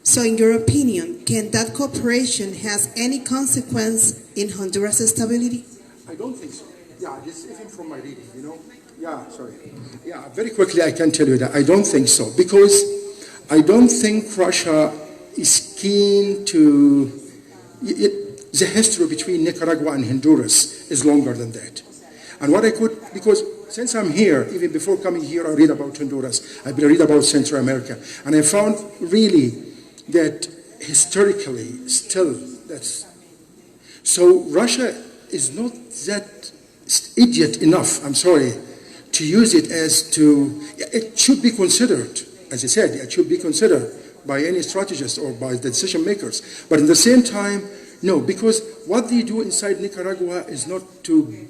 So in your opinion, can that cooperation have any consequence in Honduras' stability? I don't think so. Yeah, just even from my reading, you know. Yeah, sorry. Yeah, very quickly I can tell you that I don't think so, because I don't think Russia is keen to... the history between Nicaragua and Honduras is longer than that. And what I could, because since I'm here, even before coming here, I read about Honduras, I read about Central America, and I found really that historically still that's... So Russia is not that idiot enough, I'm sorry, to use it as to... It should be considered, as I said, it should be considered by any strategist or by the decision makers. But at the same time, no, because what they do inside Nicaragua is not to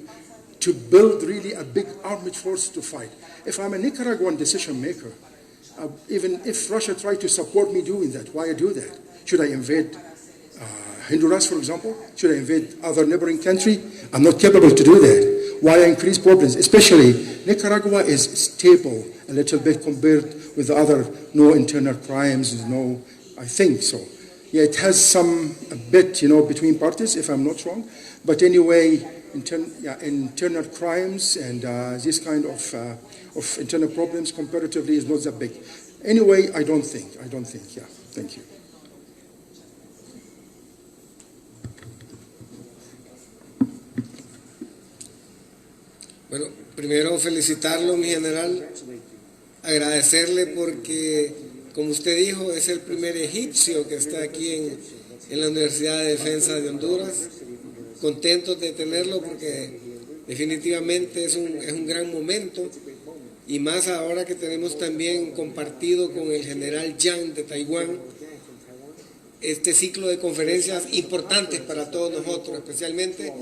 build really a big armed force to fight. If I'm a Nicaraguan decision maker, even if Russia tried to support me doing that, why I do that? Should I invade Honduras, for example? Should I invade other neighboring country? I'm not capable to do that. Why increase problems? Especially, Nicaragua is stable a little bit compared with the other, no internal crimes, no, I think so. Yeah, it has a bit, you know, between parties, if I'm not wrong. But anyway, internal crimes and this kind of internal problems comparatively is not that big. Anyway, I don't think, yeah. Thank you. Bueno, primero felicitarlo, mi general, agradecerle porque, como usted dijo, es el primer egipcio que está aquí en la Universidad de Defensa de Honduras. Contentos de tenerlo porque definitivamente es un gran momento, y más ahora que tenemos también compartido con el general Yang de Taiwán este ciclo de conferencias importantes para todos nosotros, especialmente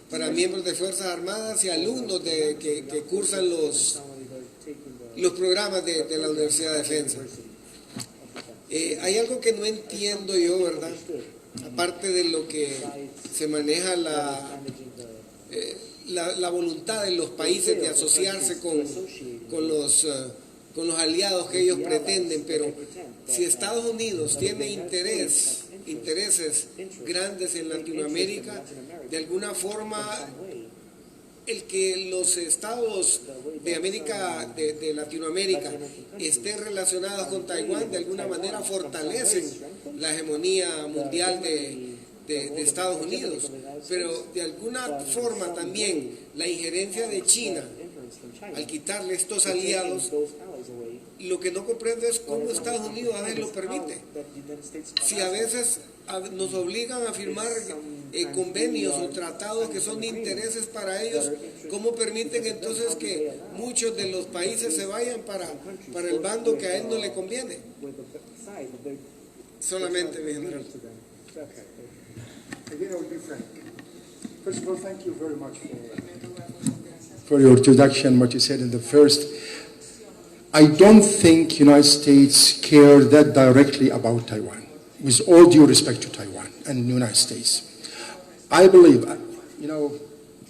para miembros de Fuerzas Armadas y alumnos que cursan los programas de la Universidad de Defensa. Hay algo que no entiendo yo, ¿verdad? Aparte de lo que se maneja la voluntad de los países de asociarse con los aliados que ellos pretenden, pero si Estados Unidos tiene intereses grandes en Latinoamérica, de alguna forma el que los estados de América, de Latinoamérica, estén relacionados con Taiwán, de alguna manera fortalecen la hegemonía mundial de Estados Unidos, pero de alguna forma también la injerencia de China al quitarle estos aliados, lo que no comprendo es cómo Estados Unidos a veces lo permite. Si a veces nos obligan a firmar convenios o tratados que son de intereses para ellos, ¿cómo permiten entonces que muchos de los países se vayan para el bando que a él no le conviene? Solamente, mi general. Again, I will be frank. First of all, thank you very much for your introduction, what you said in the first. I don't think United States care that directly about Taiwan, with all due respect to Taiwan and the United States. I believe, you know,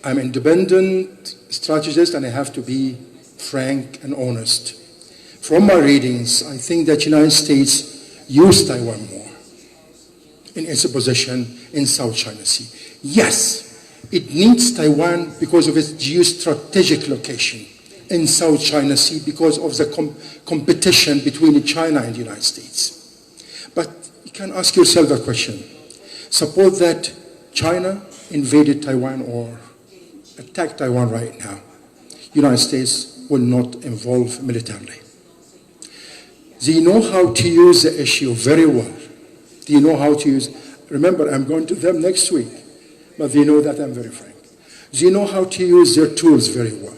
I'm an independent strategist and I have to be frank and honest. From my readings, I think that United States use Taiwan more in its position in South China Sea. Yes, it needs Taiwan because of its geostrategic location in South China Sea because of the competition between China and the United States. But you can ask yourself a question. Suppose that China invaded Taiwan or attacked Taiwan right now. United States will not involve militarily. They know how to use the issue very well. They know how to use, remember, I'm going to them next week, but they know that I'm very frank. They know how to use their tools very well.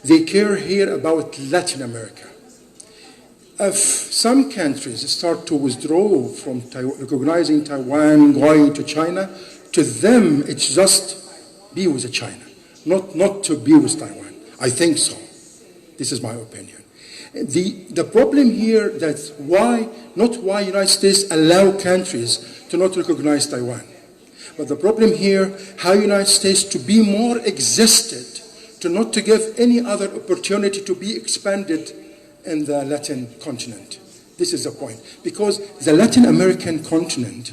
They care here about Latin America. If some countries start to withdraw from recognizing Taiwan, going to China, to them it's just be with China, not to be with Taiwan. I think so. This is my opinion. The problem here that's not why United States allow countries to not recognize Taiwan, but the problem here, how United States to be more existed, not to give any other opportunity to be expanded in the Latin continent. This is the point. Because the Latin American continent,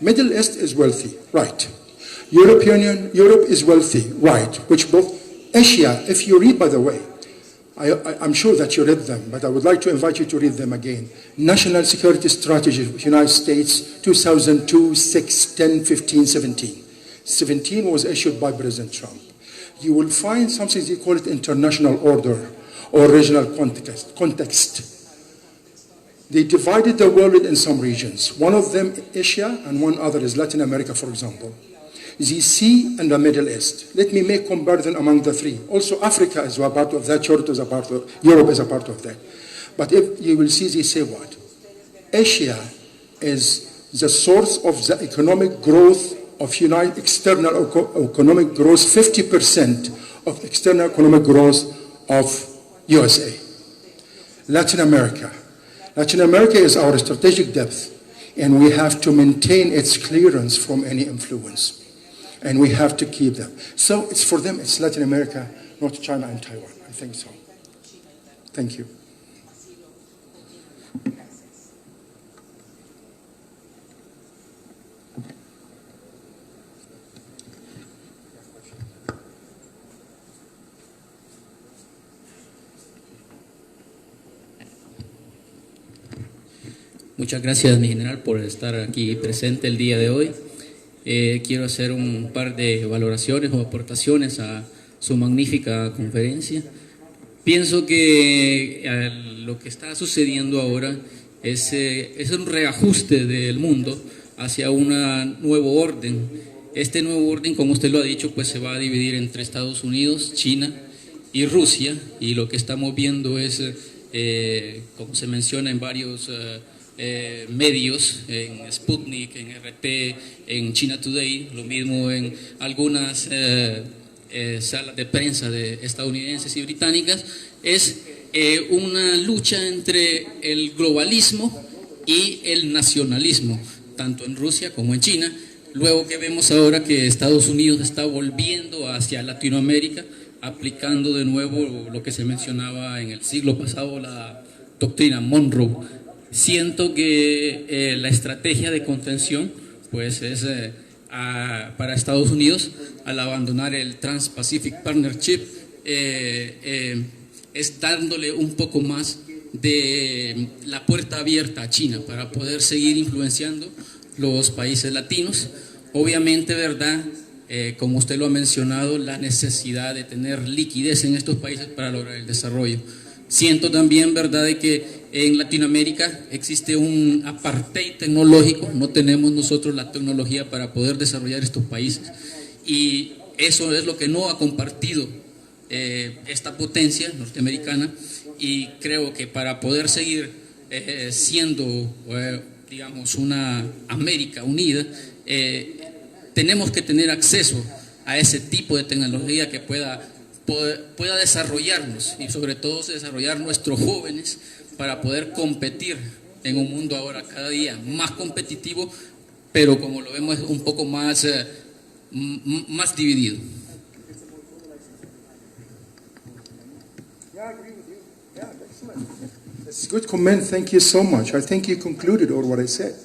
Middle East is wealthy, right. Europe is wealthy, right. Which both, Asia, if you read, by the way, I'm sure that you read them, but I would like to invite you to read them again. National Security Strategy of the United States, 2002, 6, 10, 15, 17. 17 was issued by President Trump. You will find something they call it international order or regional context. They divided the world in some regions. One of them Asia and one other is Latin America, for example. The Sea and the Middle East. Let me make comparison among the three. Also Africa is a part of that, Europe is a part of that. But if you will see, they say what? Asia is the source of the economic growth of external economic growth, 50% of external economic growth of USA. Latin America is our strategic depth, and we have to maintain its clearance from any influence, and we have to keep them. So it's for them, it's Latin America, not China and Taiwan. I think so. Thank you. Muchas gracias, mi general, por estar aquí presente el día de hoy. Quiero hacer un par de valoraciones o aportaciones a su magnífica conferencia. Pienso que lo que está sucediendo ahora es un reajuste del mundo hacia un nuevo orden. Este nuevo orden, como usted lo ha dicho, pues se va a dividir entre Estados Unidos, China y Rusia, y lo que estamos viendo es, como se menciona en varios medios, en Sputnik, en RT, en China Today, lo mismo en algunas salas de prensa de estadounidenses y británicas, es una lucha entre el globalismo y el nacionalismo, tanto en Rusia como en China. Luego que vemos ahora que Estados Unidos está volviendo hacia Latinoamérica, aplicando de nuevo lo que se mencionaba en el siglo pasado, la doctrina Monroe. Siento que la estrategia de contención pues es para Estados Unidos, al abandonar el Trans-Pacific Partnership, es dándole un poco más de la puerta abierta a China para poder seguir influenciando los países latinos. Obviamente, ¿verdad? Como usted lo ha mencionado, la necesidad de tener liquidez en estos países para lograr el desarrollo. Siento también, ¿verdad?, de que en Latinoamérica existe un apartheid tecnológico, no tenemos nosotros la tecnología para poder desarrollar estos países, y eso es lo que no ha compartido esta potencia norteamericana, y creo que para poder seguir siendo, digamos, una América unida, tenemos que tener acceso a ese tipo de tecnología que pueda desarrollarnos, y sobre todo desarrollar nuestros jóvenes para poder competir en un mundo ahora cada día más competitivo, pero como lo vemos un poco más dividido. Yeah, I agree with you. Yeah, excellent. It's a good comment. Thank you so much. I think you concluded all what I said.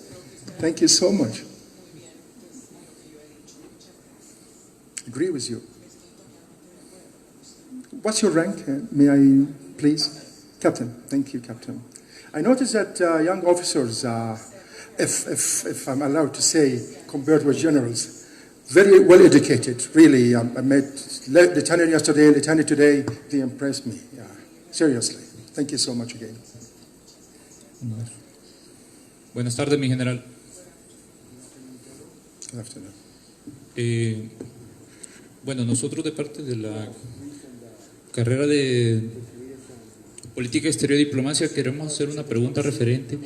Thank you so much. Agree with you. What's your rank? May I, please? Captain. Thank you, Captain. I noticed that young officers, if I'm allowed to say, compared with generals, very well educated. Really, I met lieutenant yesterday, lieutenant today. They impressed me. Yeah, seriously. Thank you so much again. Buenas tardes, mi general. Good afternoon. Bueno, nosotros de parte de la carrera de Política Exterior y Diplomacia queremos hacer una pregunta referente.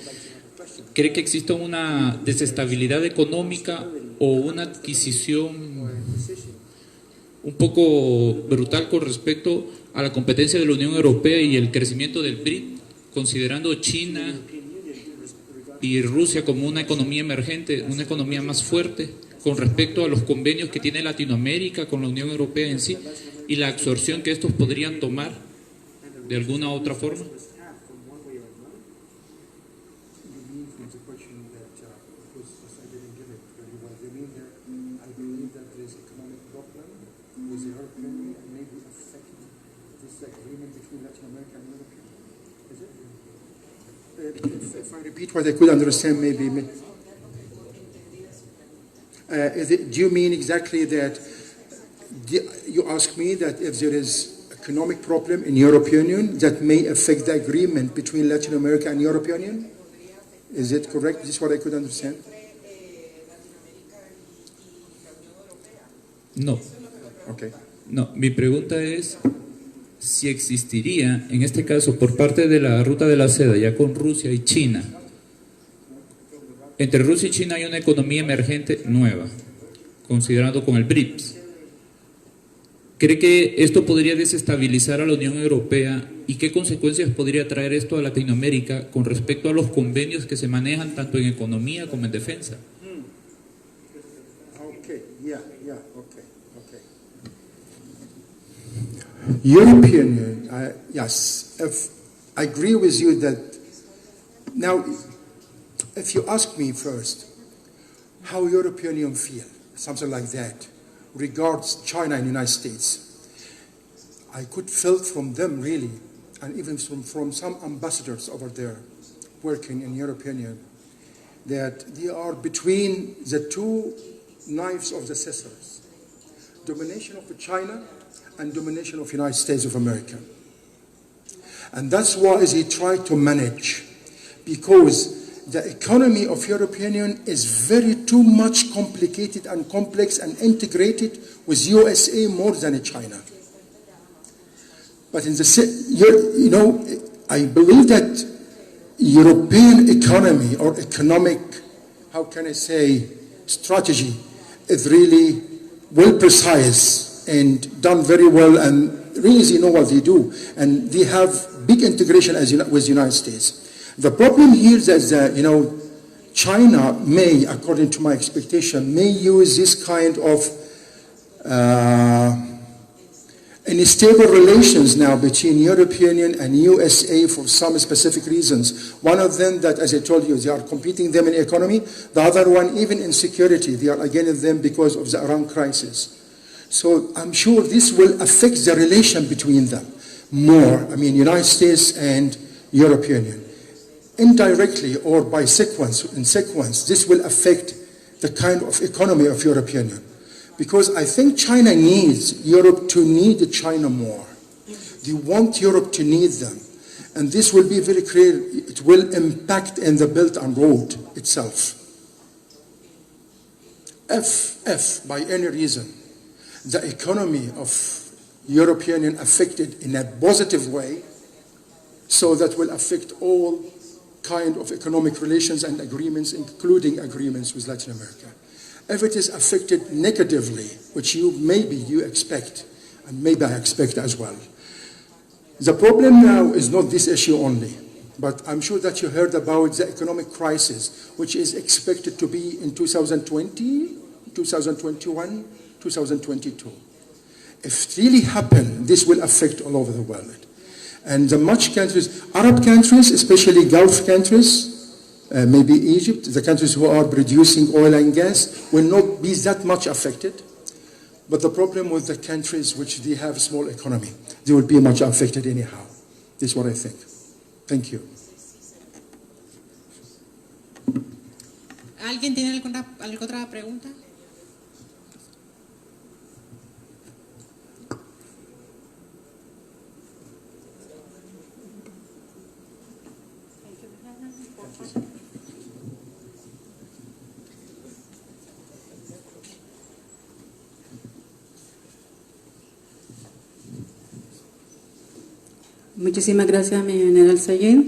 ¿Cree que existe una desestabilidad económica o una adquisición un poco brutal con respecto a la competencia de la Unión Europea y el crecimiento del BRIC, considerando China y Rusia como una economía emergente, una economía más fuerte con respecto a los convenios que tiene Latinoamérica con la Unión Europea en sí y la absorción que estos podrían tomar de alguna u otra forma? If I repeat what I could understand, maybe. Do you mean exactly that you ask me that if there is economic problem in European Union that may affect the agreement between Latin America and European Union? Is it correct? Is this what I could understand? No. Okay. No, mi pregunta es si existiría, en este caso, por parte de la Ruta de la Seda, ya con Rusia y China. Entre Rusia y China hay una economía emergente nueva, considerando con el BRICS. ¿Cree que esto podría desestabilizar a la Unión Europea y qué consecuencias podría traer esto a Latinoamérica con respecto a los convenios que se manejan tanto en economía como en defensa? European Union, yes, I agree with you that now, if you ask me first, how European Union feel, something like that, regards China and United States, I could feel from them really, and even from some ambassadors over there working in European Union, that they are between the two knives of the scissors, domination of China and domination of United States of America. And that's why they try to manage, because the economy of European Union is very too much complicated and complex and integrated with USA more than China. But in the, I believe that European economy or economic, how can I say, strategy is really well precise and done very well, and really they know what they do, and they have big integration with the United States. The problem here is that China may, according to my expectation, may use this kind of unstable relations now between European Union and USA for some specific reasons. One of them that, as I told you, they are competing them in economy. The other one, even in security, they are against them because of the Iran crisis. So I'm sure this will affect the relation between them more. I mean, United States and European Union. Indirectly or by sequence, this will affect the kind of economy of European Union. Because I think China needs Europe to need China more. They want Europe to need them. And this will be very clear. It will impact in the Belt and Road itself. If by any reason, the economy of European Union affected in a positive way, so that will affect all kind of economic relations and agreements, including agreements with Latin America. If it is affected negatively, which maybe you expect, and maybe I expect as well, the problem now is not this issue only, but I'm sure that you heard about the economic crisis, which is expected to be in 2020, 2021, 2022. If it really happens, this will affect all over the world. And the much countries, Arab countries, especially Gulf countries, maybe Egypt, the countries who are producing oil and gas, will not be that much affected. But the problem with the countries which they have small economy, they will be much affected anyhow. This is what I think. Thank you. ¿Alguien tiene alguna otra pregunta? Muchísimas gracias, mi general Sayed.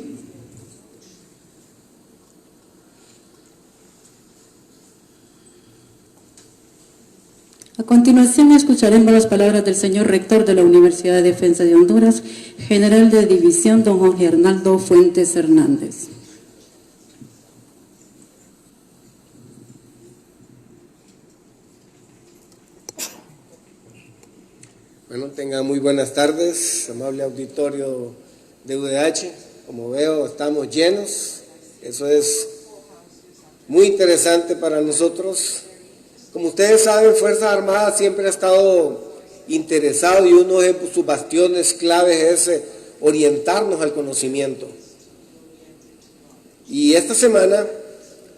A continuación, continuación escucharemos las palabras del señor rector de la Universidad de Defensa de Honduras, general de división, don Jorge Arnaldo Fuentes Hernández. Bueno, tengan muy buenas tardes, amable auditorio de UDH. Como veo, estamos llenos. Eso es muy interesante para nosotros. Como ustedes saben, Fuerzas Armadas siempre ha estado interesado y uno de sus bastiones claves es orientarnos al conocimiento. Y esta semana,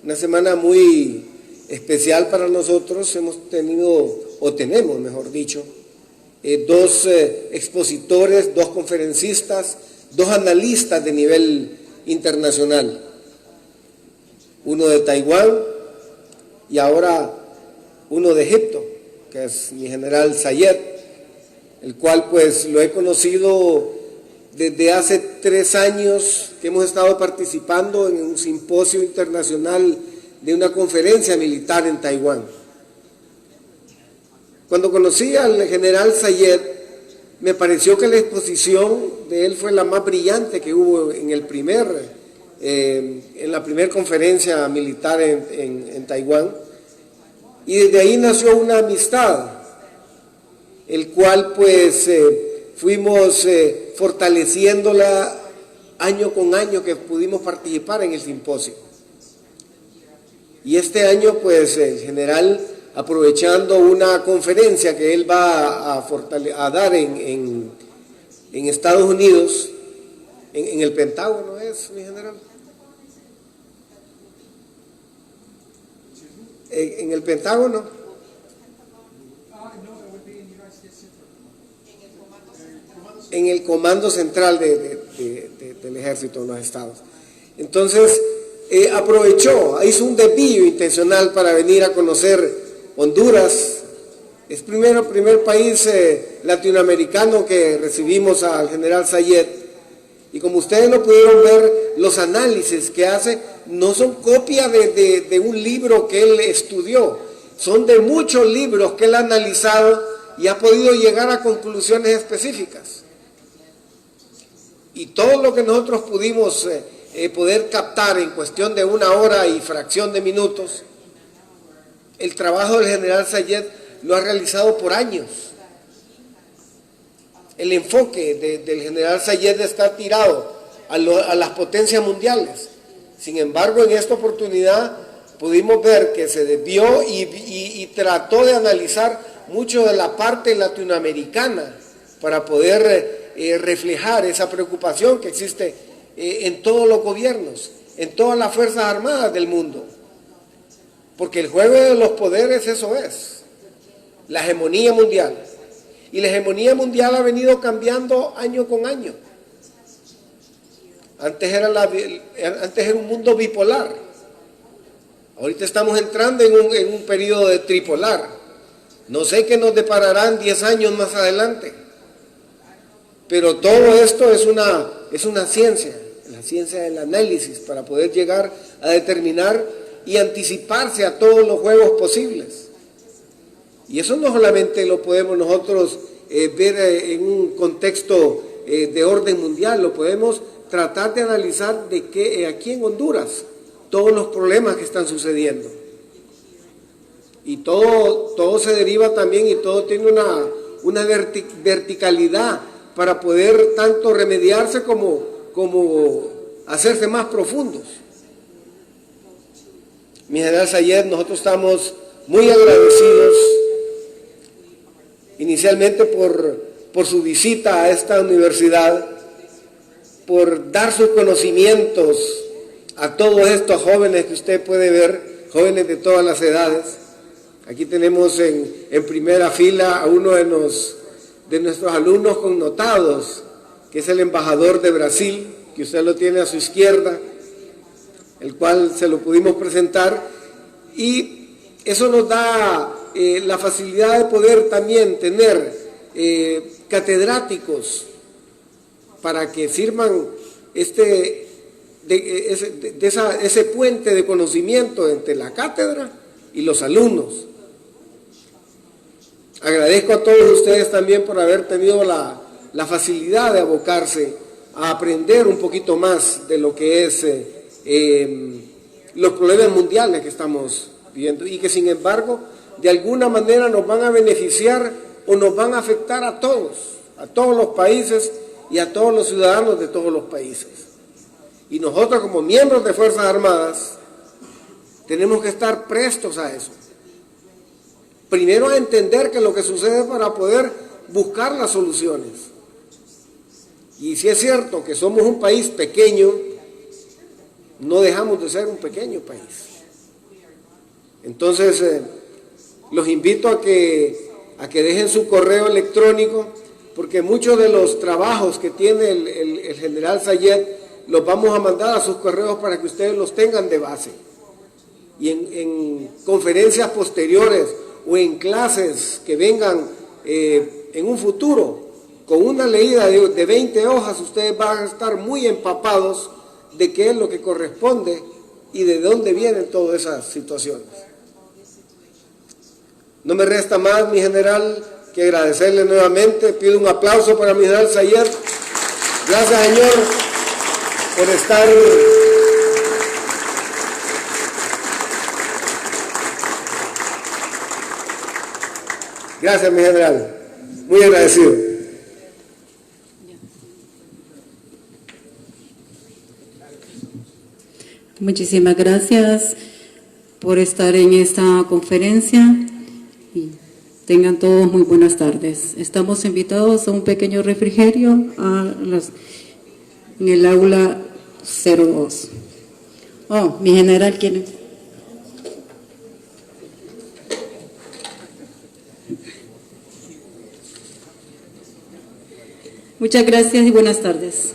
una semana muy especial para nosotros, hemos tenido, o tenemos, mejor dicho, dos expositores, dos conferencistas, dos analistas de nivel internacional. Uno de Taiwán y ahora uno de Egipto, que es mi general Sayed, el cual pues lo he conocido desde hace 3 años que hemos estado participando en un simposio internacional de una conferencia militar en Taiwán. Cuando conocí al general Sayed, me pareció que la exposición de él fue la más brillante que hubo en la primera conferencia militar en Taiwán, y desde ahí nació una amistad, el cual pues fuimos fortaleciéndola año con año que pudimos participar en el simposio. Y este año pues el general, aprovechando una conferencia que él va a dar en Estados Unidos, en el Pentágono, ¿es, mi general? En el Pentágono. En el Comando Central del Ejército de los Estados. Entonces, aprovechó, hizo un desvío intencional para venir a conocer Honduras. Es primer país latinoamericano que recibimos al general Sayed, y como ustedes lo pudieron ver, los análisis que hace no son copia de un libro que él estudió, son de muchos libros que él ha analizado y ha podido llegar a conclusiones específicas. Y todo lo que nosotros pudimos poder captar en cuestión de 1 hora y fracción de minutos, el trabajo del general Sayed lo ha realizado por años. El enfoque del general Sayed está tirado a las potencias mundiales. Sin embargo, en esta oportunidad pudimos ver que se desvió y trató de analizar mucho de la parte latinoamericana para poder reflejar esa preocupación que existe en todos los gobiernos, en todas las Fuerzas Armadas del mundo. Porque el juego de los poderes eso es, la hegemonía mundial. Y la hegemonía mundial ha venido cambiando año con año. Antes era un mundo bipolar. Ahorita estamos entrando en un periodo de tripolar. No sé qué nos depararán 10 años más adelante. Pero todo esto es una ciencia, la ciencia del análisis, para poder llegar a determinar y anticiparse a todos los juegos posibles. Y eso no solamente lo podemos nosotros ver en un contexto de orden mundial, lo podemos tratar de analizar de que aquí en Honduras, todos los problemas que están sucediendo. Y todo se deriva también, y todo tiene una verticalidad para poder tanto remediarse como hacerse más profundos. Mi general Sayed, nosotros estamos muy agradecidos inicialmente por su visita a esta universidad, por dar sus conocimientos a todos estos jóvenes que usted puede ver, jóvenes de todas las edades. Aquí tenemos en primera fila a uno de nuestros alumnos connotados, que es el embajador de Brasil, que usted lo tiene a su izquierda, el cual se lo pudimos presentar, y eso nos da la facilidad de poder también tener catedráticos para que sirvan ese puente de conocimiento entre la cátedra y los alumnos. Agradezco a todos ustedes también por haber tenido la facilidad de abocarse a aprender un poquito más de lo que es los problemas mundiales que estamos viviendo y que sin embargo de alguna manera nos van a beneficiar o nos van a afectar a todos los países y a todos los ciudadanos de todos los países. Y nosotros como miembros de Fuerzas Armadas tenemos que estar prestos a eso. Primero a entender qué es lo que sucede para poder buscar las soluciones. Y si es cierto que somos un país pequeño, no dejamos de ser un pequeño país. Entonces, los invito a que dejen su correo electrónico, porque muchos de los trabajos que tiene el general Sayed los vamos a mandar a sus correos para que ustedes los tengan de base. Y en conferencias posteriores o en clases que vengan en un futuro, con una leída de 20 hojas, ustedes van a estar muy empapados de qué es lo que corresponde y de dónde vienen todas esas situaciones. No me resta más, mi general, que agradecerle nuevamente. Pido un aplauso para mi general Sayed. Gracias, señor, por estar... Gracias, mi general. Muy agradecido. Muchísimas gracias por estar en esta conferencia y tengan todos muy buenas tardes. Estamos invitados a un pequeño refrigerio en el aula 02. Oh, mi general, ¿quién es? Muchas gracias y buenas tardes.